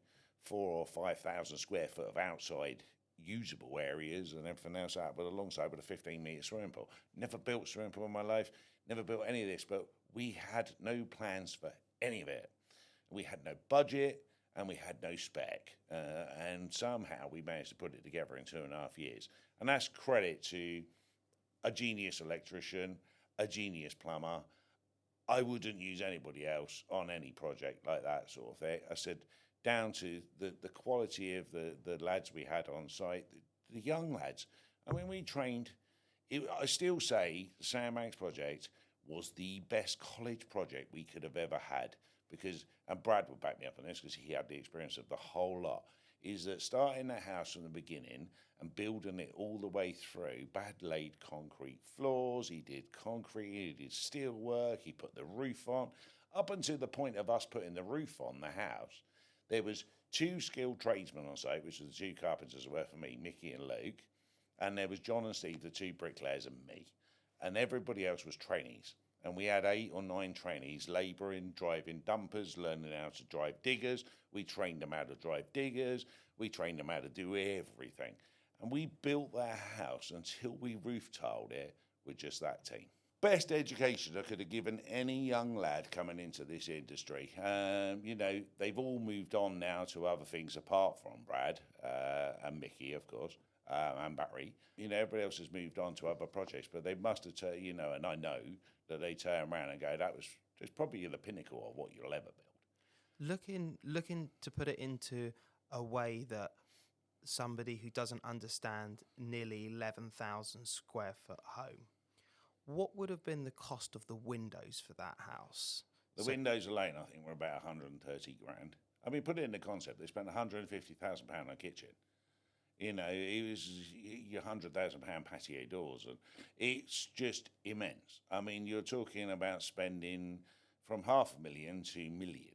4,000 or 5,000 square foot of outside usable areas and everything else out, but alongside with a 15-metre swimming pool. Never built a swimming pool in my life, never built any of this, but we had no plans for any of it. We had no budget and we had no spec. And somehow we managed to put it together in 2.5 years. And that's credit to a genius electrician, a genius plumber. I wouldn't use anybody else on any project like that sort of thing. I said, down to the quality of the lads we had on site, the young lads. I mean, we trained. I still say the Sandbanks project was the best college project we could have ever had, because, and Brad would back me up on this because he had the experience of the whole lot, is that starting that house from the beginning and building it all the way through. Brad laid concrete floors, he did concrete, he did steel work, he put the roof on. Up until the point of us putting the roof on the house, there was 2 skilled tradesmen on site, which were the 2 carpenters that worked for me, Mickey and Luke, and there was John and Steve, the 2 bricklayers, and me. And everybody else was trainees. And we had 8 or 9 trainees labouring, driving dumpers, learning how to drive diggers. We trained them how to drive diggers. We trained them how to do everything. And we built that house until we roof tiled it with just that team. Best education I could have given any young lad coming into this industry. They've all moved on now to other things apart from Brad and Mickey, of course, and Barry. Everybody else has moved on to other projects, but they must have, and I know that they turn around and go, it's probably the pinnacle of what you'll ever build. Looking to put it into a way that somebody who doesn't understand nearly 11,000 square foot home, what would have been the cost of the windows for that house? The windows alone, I think, were about 130 grand. I mean, put it in the concept. They spent £150,000 on a kitchen. It was your £100,000 patio doors, and it's just immense. I mean, you're talking about spending from £500,000 to millions.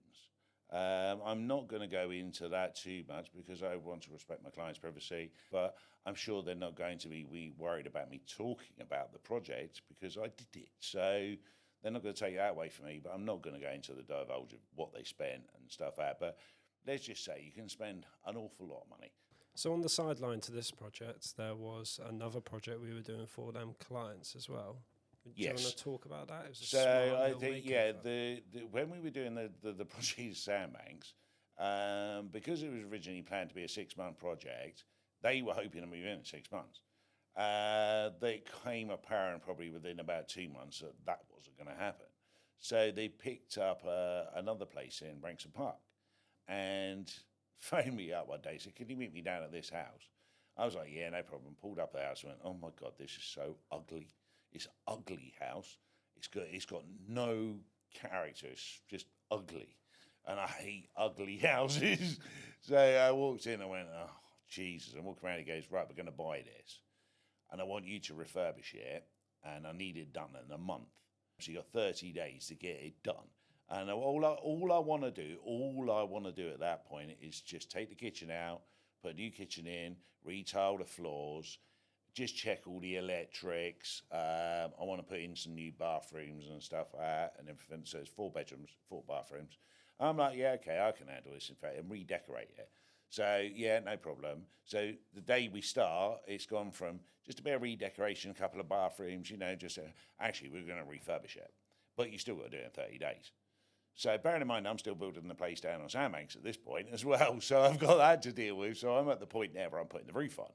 I'm not going to go into that too much because I want to respect my client's privacy, but I'm sure they're not going to be worried about me talking about the project because I did it. So they're not going to take that away from me, but I'm not going to go into the divulge of what they spent and stuff out. But let's just say you can spend an awful lot of money. So on the sideline to this project, there was another project we were doing for them clients as well. Do you want to talk about that? It was a so I think, when we were doing the project Sandbanks, because it was originally planned to be a 6-month project, they were hoping to move in 6 months. They came apparent probably within about 2 months that wasn't going to happen. So they picked up another place in Branksome Park and phoned me up one day, said, can you meet me down at this house? I was like, yeah, no problem. Pulled up the house and went, oh my God, this is so ugly. It's an ugly house. It's got no character. It's just ugly, and I hate ugly houses. So I walked in. I went, oh Jesus! And walked around. He goes, right, we're going to buy this, and I want you to refurbish it, and I need it done in a month. So you got 30 days to get it done. And all I want to do at that point is just take the kitchen out, put a new kitchen in, retile the floors, just check all the electrics. I want to put in some new bathrooms and stuff and everything. So it's 4 bedrooms, 4 bathrooms. I'm like, yeah, okay, I can handle this, in fact, and redecorate it. So, yeah, no problem. So the day we start, it's gone from just a bit of redecoration, a couple of bathrooms, actually, we're going to refurbish it. But you still got to do it in 30 days. So bearing in mind, I'm still building the place down on Sandbanks at this point as well. So I've got that to deal with. So I'm at the point now where I'm putting the roof on.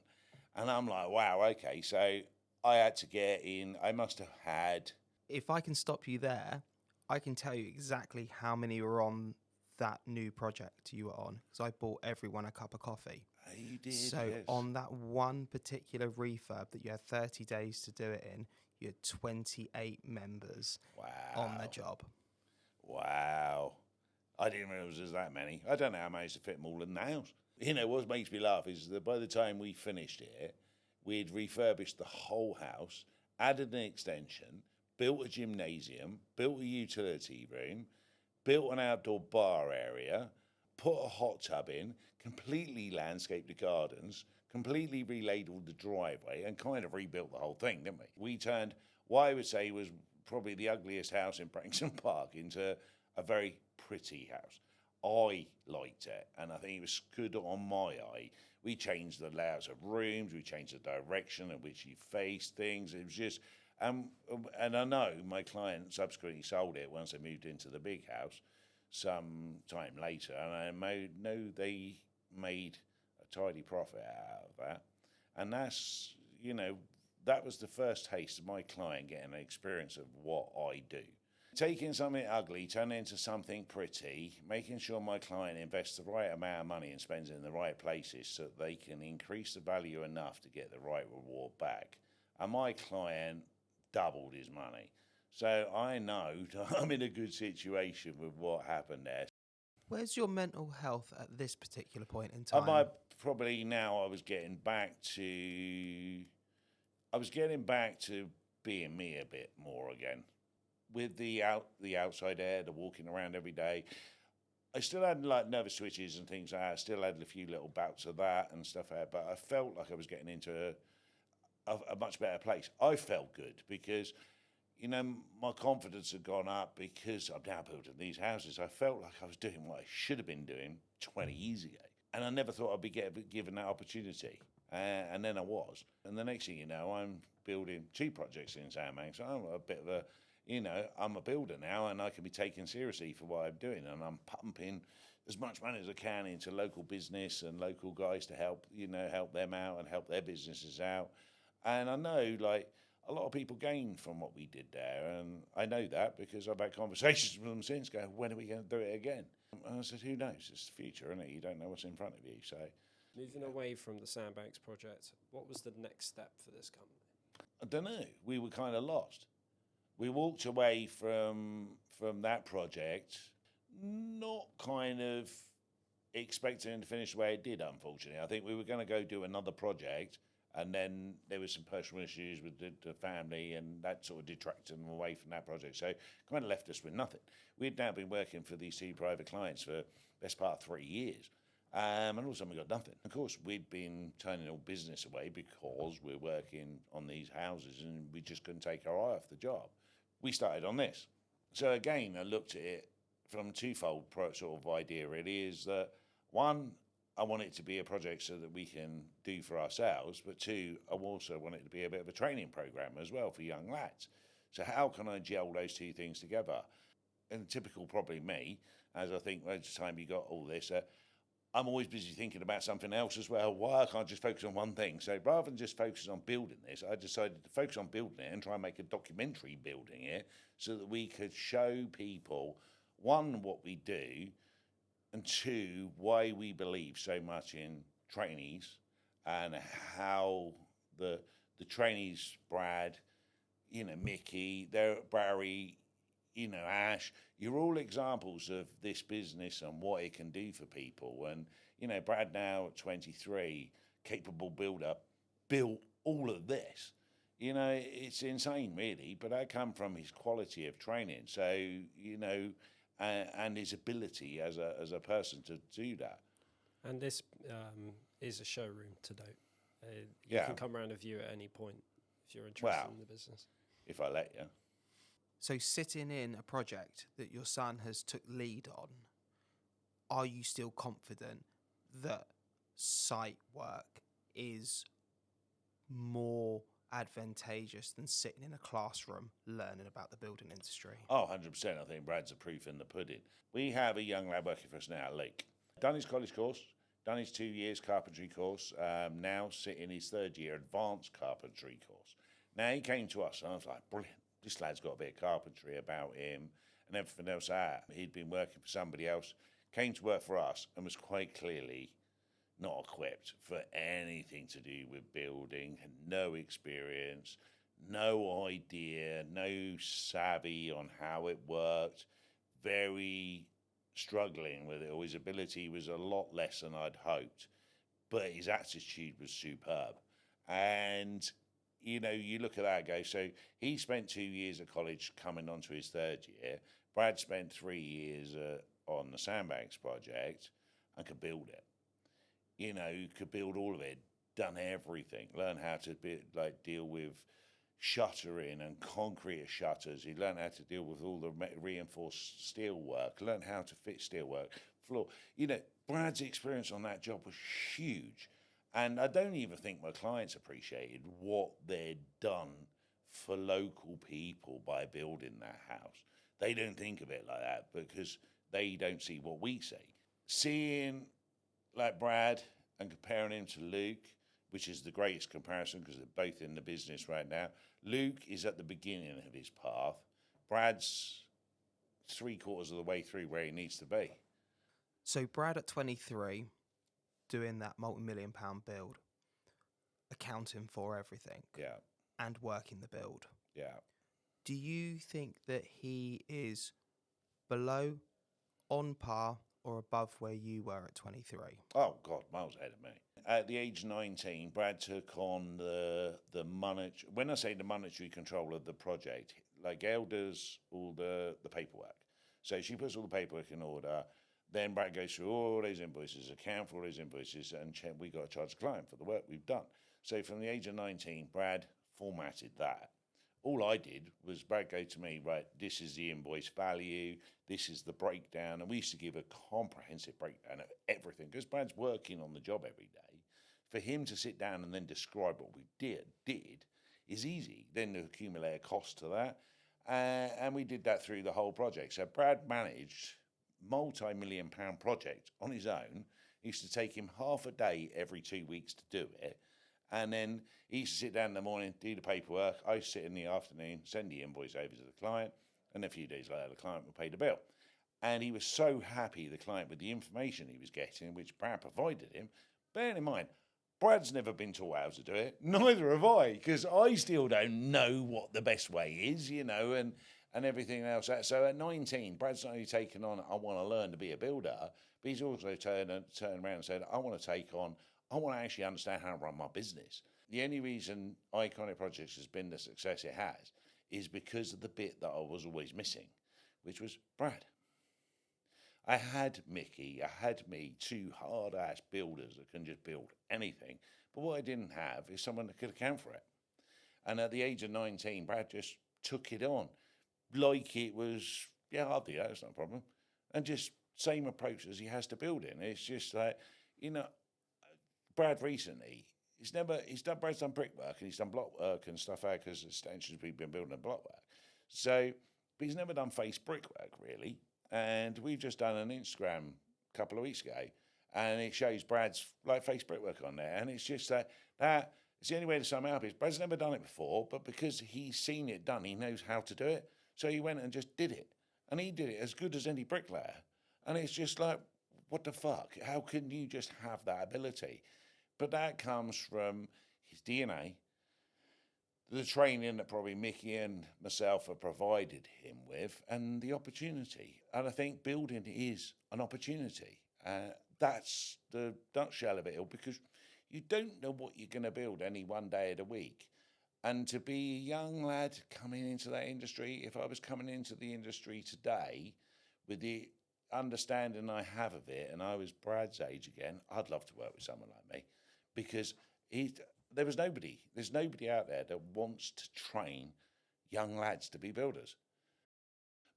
And I'm like, wow, okay. So I had to get in. I must have had... If I can stop you there, I can tell you exactly how many were on that new project you were on, because I bought everyone a cup of coffee. You did, so yes. On that one particular refurb that you had 30 days to do it in, you had 28 members on the job. Wow. I didn't realise there was that many. I don't know how I managed to fit them all in the house. What makes me laugh is that by the time we finished it, we'd refurbished the whole house, added an extension, built a gymnasium, built a utility room, built an outdoor bar area, put a hot tub in, completely landscaped the gardens, completely reladled the driveway, and kind of rebuilt the whole thing, didn't we? We turned what I would say was probably the ugliest house in Branksome Park into a very pretty house. I liked it, and I think it was good on my eye. We changed the layouts of rooms, we changed the direction in which you faced things. It was just... and I know my client subsequently sold it once they moved into the big house some time later, and I know they made a tidy profit out of that. And that's, that was the first taste of my client getting an experience of what I do. Taking something ugly, turning it into something pretty, making sure my client invests the right amount of money and spends it in the right places so that they can increase the value enough to get the right reward back. And my client doubled his money. So I know I'm in a good situation with what happened there. Where's your mental health at this particular point in time? I was getting back to being me a bit more again. With the outside air, the walking around every day. I still had nervous twitches and things like that. I still had a few little bouts of that and stuff like that, but I felt like I was getting into a much better place. I felt good because, my confidence had gone up because I'm now building these houses. I felt like I was doing what I should have been doing 20 years ago. And I never thought I'd be given that opportunity. And then I was. And the next thing you know, I'm building 2 projects in Sandbanks. I'm a bit of a, I'm a builder now, and I can be taken seriously for what I'm doing. And I'm pumping as much money as I can into local business and local guys to help them out and help their businesses out. And I know, a lot of people gain from what we did there. And I know that because I've had conversations with them since, going, when are we going to do it again? And I said, who knows? It's the future, isn't it? You don't know what's in front of you. So, moving away from the Sandbanks project, what was the next step for this company? I don't know. We were kind of lost. We walked away from that project, not kind of expecting to finish the way it did, unfortunately. I think we were going to go do another project, and then there was some personal issues with the family, and that sort of detracted them away from that project. So kind of left us with nothing. We'd now been working for these 2 private clients for the best part of 3 years. And all of a sudden we got nothing. Of course, we'd been turning all business away because we're working on these houses and we just couldn't take our eye off the job. We started on this. So again, I looked at it from a twofold sort of idea really, is that 1, I want it to be a project so that we can do for ourselves, but 2, I also want it to be a bit of a training program as well for young lads. So how can I gel those 2 things together? And typical probably me, as I think most of the time you got all this, I'm always busy thinking about something else as well. Why I can't just focus on one thing? So rather than just focus on building this, I decided to focus on building it and try and make a documentary building it so that we could show people, 1, what we do, and 2, why we believe so much in trainees and how the trainees, Brad, Mickey, there, Barry, Ash, you're all examples of this business and what it can do for people. And, Brad now at 23, capable builder, built all of this. It's insane, really, but that come from his quality of training. So, and his ability as a person to do that. And this is a showroom to note. You Yeah. can come around and view at any point if you're interested Wow. in the business. If I let you. So sitting in a project that your son has took lead on, are you still confident that site work is more advantageous than sitting in a classroom learning about the building industry? Oh, 100%. I think Brad's the proof in the pudding. We have a young lad working for us now, Luke. Done his college course, done his 2 years carpentry course, now sitting his third year advanced carpentry course. Now, he came to us and I was like, brilliant. This lad's got a bit of carpentry about him and everything else. He'd been working for somebody else, came to work for us and was quite clearly not equipped for anything to do with building, had no experience, no idea, no savvy on how it worked, very struggling with it, or his ability was a lot less than I'd hoped, but his attitude was superb. And, you look at that and go, so he spent 2 years at college coming on to his third year. Brad spent 3 years on the Sandbanks project and could build it. Could build all of it, done everything, learn how to deal with shuttering and concrete shutters. He learned how to deal with all the reinforced steel work, learned how to fit steel work, floor. Brad's experience on that job was huge. And I don't even think my clients appreciated what they'd done for local people by building that house. They don't think of it like that because they don't see what we see. Seeing like Brad and comparing him to Luke, which is the greatest comparison because they're both in the business right now. Luke is at the beginning of his path. Brad's 3/4 of the way through where he needs to be. So Brad at 23, doing that multi-million pound build, accounting for everything Yeah, and working the build. yeah. Do you think that he is below, on par, or above where you were at 23? Oh, God, miles ahead of me. At the age of 19, Brad took on the monetary, when I say the monetary control of the project, like Gail does all the paperwork. So she puts all the paperwork in order. Then Brad goes through all those invoices, account for all those invoices, and we got to charge the client for the work we've done. So from the age of 19, Brad formatted that. All I did was Brad go to me, right, this is the invoice value, this is the breakdown, and we used to give a comprehensive breakdown of everything, because Brad's working on the job every day. For him to sit down and then describe what we did is easy, then to accumulate a cost to that, and we did that through the whole project. So Brad managed multi-million pound project on his own. It used to take him half a day every 2 weeks to do it. And then he used to sit down in the morning, do the paperwork. I used to sit in the afternoon, send the invoice over to the client. And a few days later, the client would pay the bill. And he was so happy, the client, with the information he was getting, which Brad provided him. Bearing in mind, Brad's never been taught how to do it. Neither have I, because I still don't know what the best way is, and everything else. So at 19, Brad's not only taken on, I want to learn to be a builder, but he's also turned around and said, I want to actually understand how to run my business. The only reason Iconic Projects has been the success it has is because of the bit that I was always missing, which was Brad. I had Mickey, I had me, two hard-ass builders that can just build anything. But what I didn't have is someone that could account for it. And at the age of 19, Brad just took it on. Like it was, yeah, I'll do that, it's not a problem. And just same approach as he has to building. It's just like, Brad recently, Brad's done brickwork and he's done block work and stuff out because extensions we've been building a block work. So, but he's never done face brickwork really. And we've just done an Instagram a couple of weeks ago and it shows Brad's face brickwork on there. And it's just that it's the only way to sum it up is Brad's never done it before, but because he's seen it done, he knows how to do it. So he went and just did it. And he did it as good as any bricklayer. And it's just like, what the fuck? How can you just have that ability? But that comes from his DNA, the training that probably Mickey and myself have provided him with, and the opportunity. And I think building is an opportunity. That's the nutshell of it all, because you don't know what you're going to build any one day of the week. And to be a young lad coming into that industry, if I was coming into the industry today with the understanding I have of it, and I was Brad's age again, I'd love to work with someone like me, because there's nobody out there that wants to train young lads to be builders.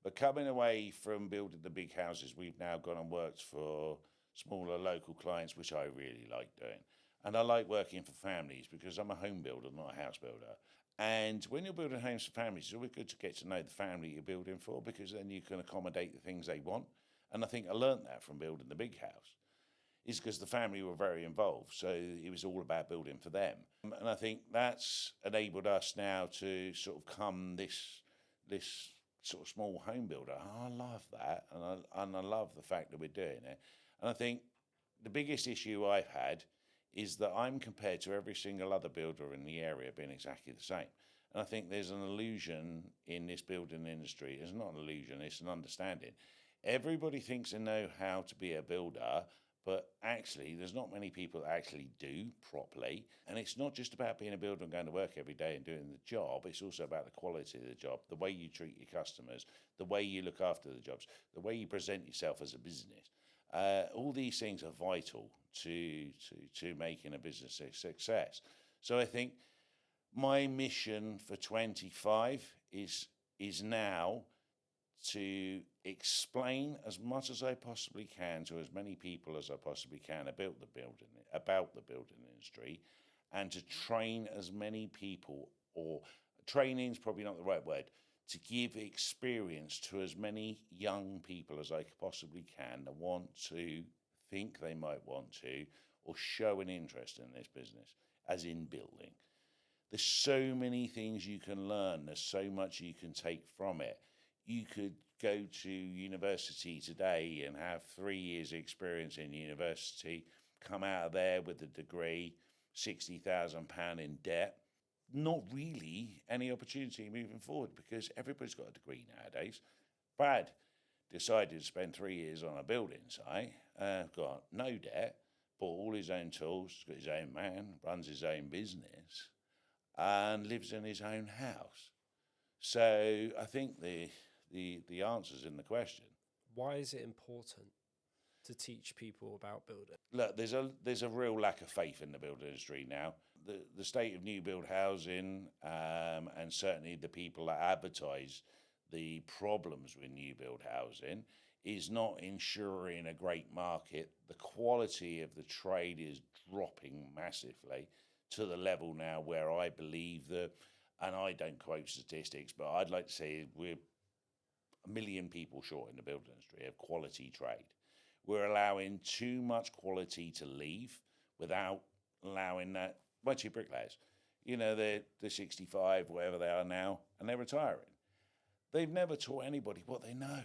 But coming away from building the big houses, we've now gone and worked for smaller local clients, which I really like doing. And I like working for families because I'm a home builder, not a house builder. And when you're building homes for families, it's always good to get to know the family you're building for, because then you can accommodate the things they want. And I think I learned that from building the big house, is because the family were very involved. So it was all about building for them. And I think that's enabled us now to sort of come this sort of small home builder. I love that. And I love the fact that we're doing it. And I think the biggest issue I've had is that I'm compared to every single other builder in the area being exactly the same. And I think there's an illusion in this building industry. It's not an illusion, it's an understanding. Everybody thinks they know how to be a builder, but actually there's not many people that actually do properly. And it's not just about being a builder and going to work every day and doing the job. It's also about the quality of the job, the way you treat your customers, the way you look after the jobs, the way you present yourself as a business. All these things are vital to making a business a success. So I think my mission for 25 is now to explain as much as I possibly can to as many people as I possibly can about the building industry, and to train as many people, or training is probably not the right word, to give experience to as many young people as I possibly can that want to, think they might want to, or show an interest in this business, as in building. There's so many things you can learn. There's so much you can take from it. You could go to university today and have 3 years experience in university, come out of there with a degree, £60,000 in debt. Not really any opportunity moving forward, because everybody's got a degree nowadays. Brad decided to spend 3 years on a building site, got no debt, bought all his own tools, got his own man, runs his own business, and lives in his own house. So I think the answer's in the question. Why is it important to teach people about building? Look, there's a real lack of faith in the building industry now. The state of new build housing, and certainly the people that advertise the problems with new build housing, is not ensuring a great market. The quality of the trade is dropping massively to the level now where I believe that, and I don't quote statistics, but I'd like to say we're 1 million people short in the building industry of quality trade. We're allowing too much quality to leave without allowing that. Bunch of bricklayers, they're 65, whatever they are now, and they're retiring. They've never taught anybody what they know.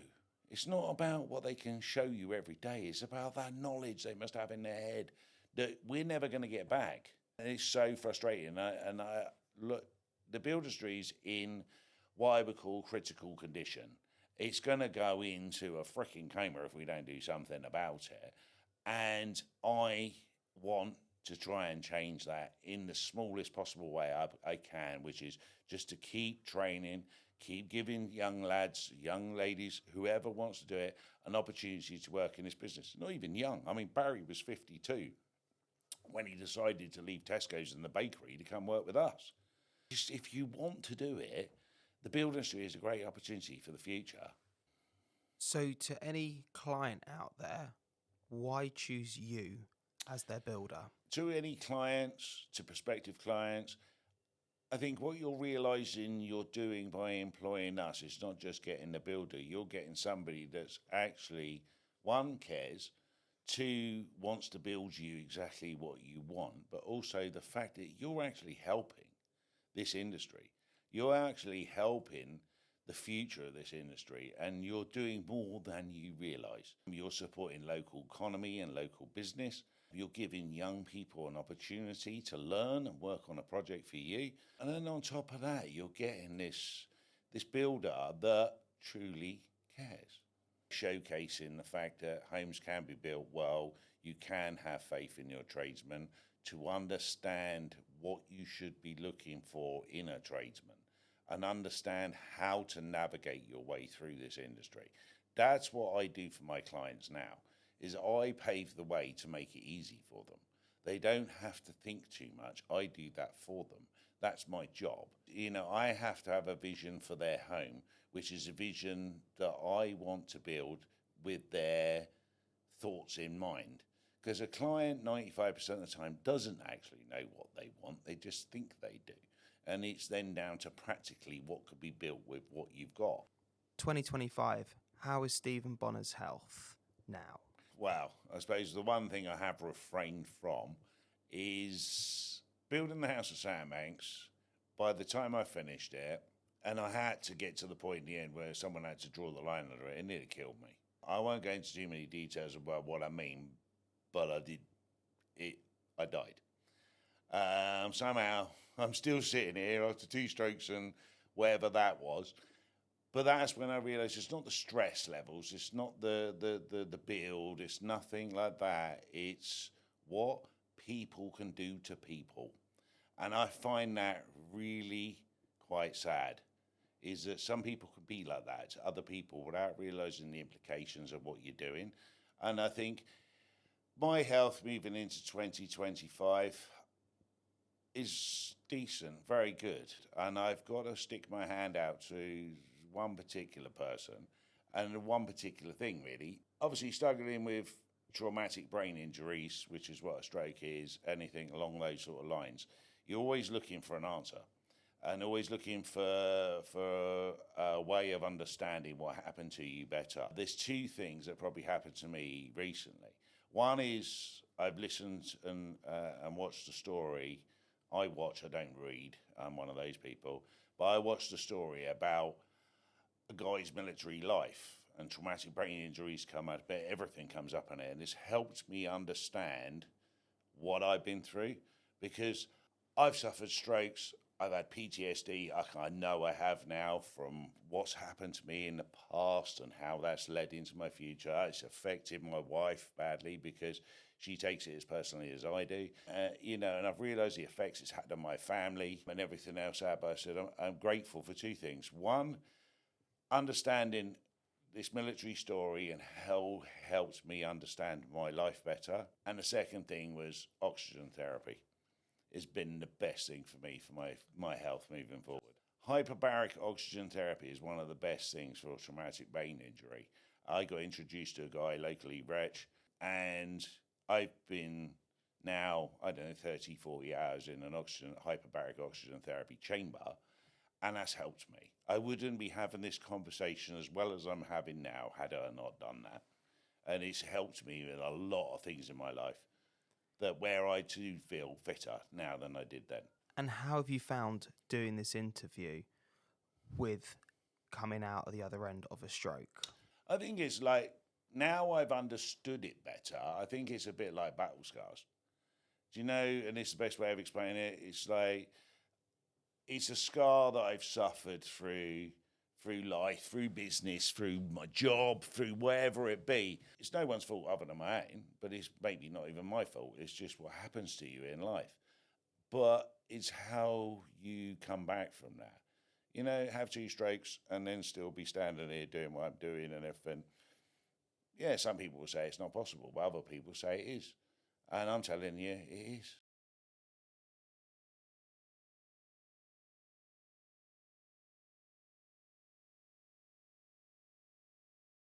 It's not about what they can show you every day. It's about that knowledge they must have in their head that we're never going to get back. And it's so frustrating. Look, the build industry's in what I would call critical condition. It's going to go into a freaking coma if we don't do something about it. And I want to try and change that in the smallest possible way I can, which is just to keep training, keep giving young lads, young ladies, whoever wants to do it, an opportunity to work in this business. Not even young. I mean, Barry was 52 when he decided to leave Tesco's and the bakery to come work with us. Just, if you want to do it, the build industry is a great opportunity for the future. So to any client out there, why choose you as their builder? To any clients, to prospective clients, I think what you're realising you're doing by employing us is not just getting the builder, you're getting somebody that's actually, one, cares, two, wants to build you exactly what you want, but also the fact that you're actually helping this industry. You're actually helping the future of this industry, and you're doing more than you realise. You're supporting local economy and local business. You're giving young people an opportunity to learn and work on a project for you. And then on top of that, you're getting this builder that truly cares. Showcasing the fact that homes can be built well, you can have faith in your tradesman to understand what you should be looking for in a tradesman and understand how to navigate your way through this industry. That's what I do for my clients now, is I pave the way to make it easy for them. They don't have to think too much. I do that for them. That's my job. I have to have a vision for their home, which is a vision that I want to build with their thoughts in mind. Because a client 95% of the time doesn't actually know what they want. They just think they do. And it's then down to practically what could be built with what you've got. 2025, how is Stephen Bonner's health now? Well, I suppose the one thing I have refrained from is building the house of Sandbanks. By the time I finished it, and I had to get to the point in the end where someone had to draw the line under it, it nearly killed me. I won't go into too many details about what I mean, but I died. Somehow, I'm still sitting here after 2 strokes and whatever that was. But that's when I realised it's not the stress levels, it's not the build, it's nothing like that. It's what people can do to people. And I find that really quite sad, is that some people can be like that to other people without realising the implications of what you're doing. And I think my health moving into 2025 is decent, very good. And I've got to stick my hand out to one particular person and one particular thing, really. Obviously, struggling with traumatic brain injuries, which is what a stroke is, anything along those sort of lines, you're always looking for an answer and always looking for a way of understanding what happened to you better. There's 2 things that probably happened to me recently. One is I've listened and watched a story. I don't read. I'm one of those people. But I watched a story about a guy's military life, and traumatic brain injuries come up, but everything comes up in it. And it's helped me understand what I've been through, because I've suffered strokes. I've had PTSD. I know I have now from what's happened to me in the past and how that's led into my future. It's affected my wife badly because she takes it as personally as I do. And I've realised the effects it's had on my family and everything else. But I said I'm grateful for 2 things. One, understanding this military story and how helped me understand my life better. And the second thing was oxygen therapy. It's been the best thing for me for my health moving forward. Hyperbaric oxygen therapy is one of the best things for traumatic brain injury. I got introduced to a guy locally, Rich, and I've been now, 30, 40 hours in an hyperbaric oxygen therapy chamber, and that's helped me. I wouldn't be having this conversation as well as I'm having now had I not done that. And it's helped me with a lot of things in my life, that where I do feel fitter now than I did then. And how have you found doing this interview with coming out at the other end of a stroke? I think it's like, now I've understood it better, I think it's a bit like battle scars. Do you know, and it's the best way of explaining it, it's like, it's a scar that I've suffered through life, through business, through my job, through wherever it be. It's no one's fault other than my own, but it's maybe not even my fault. It's just what happens to you in life. But it's how you come back from that. Have 2 strokes and then still be standing here doing what I'm doing and everything. Yeah, some people will say it's not possible, but other people say it is. And I'm telling you, it is.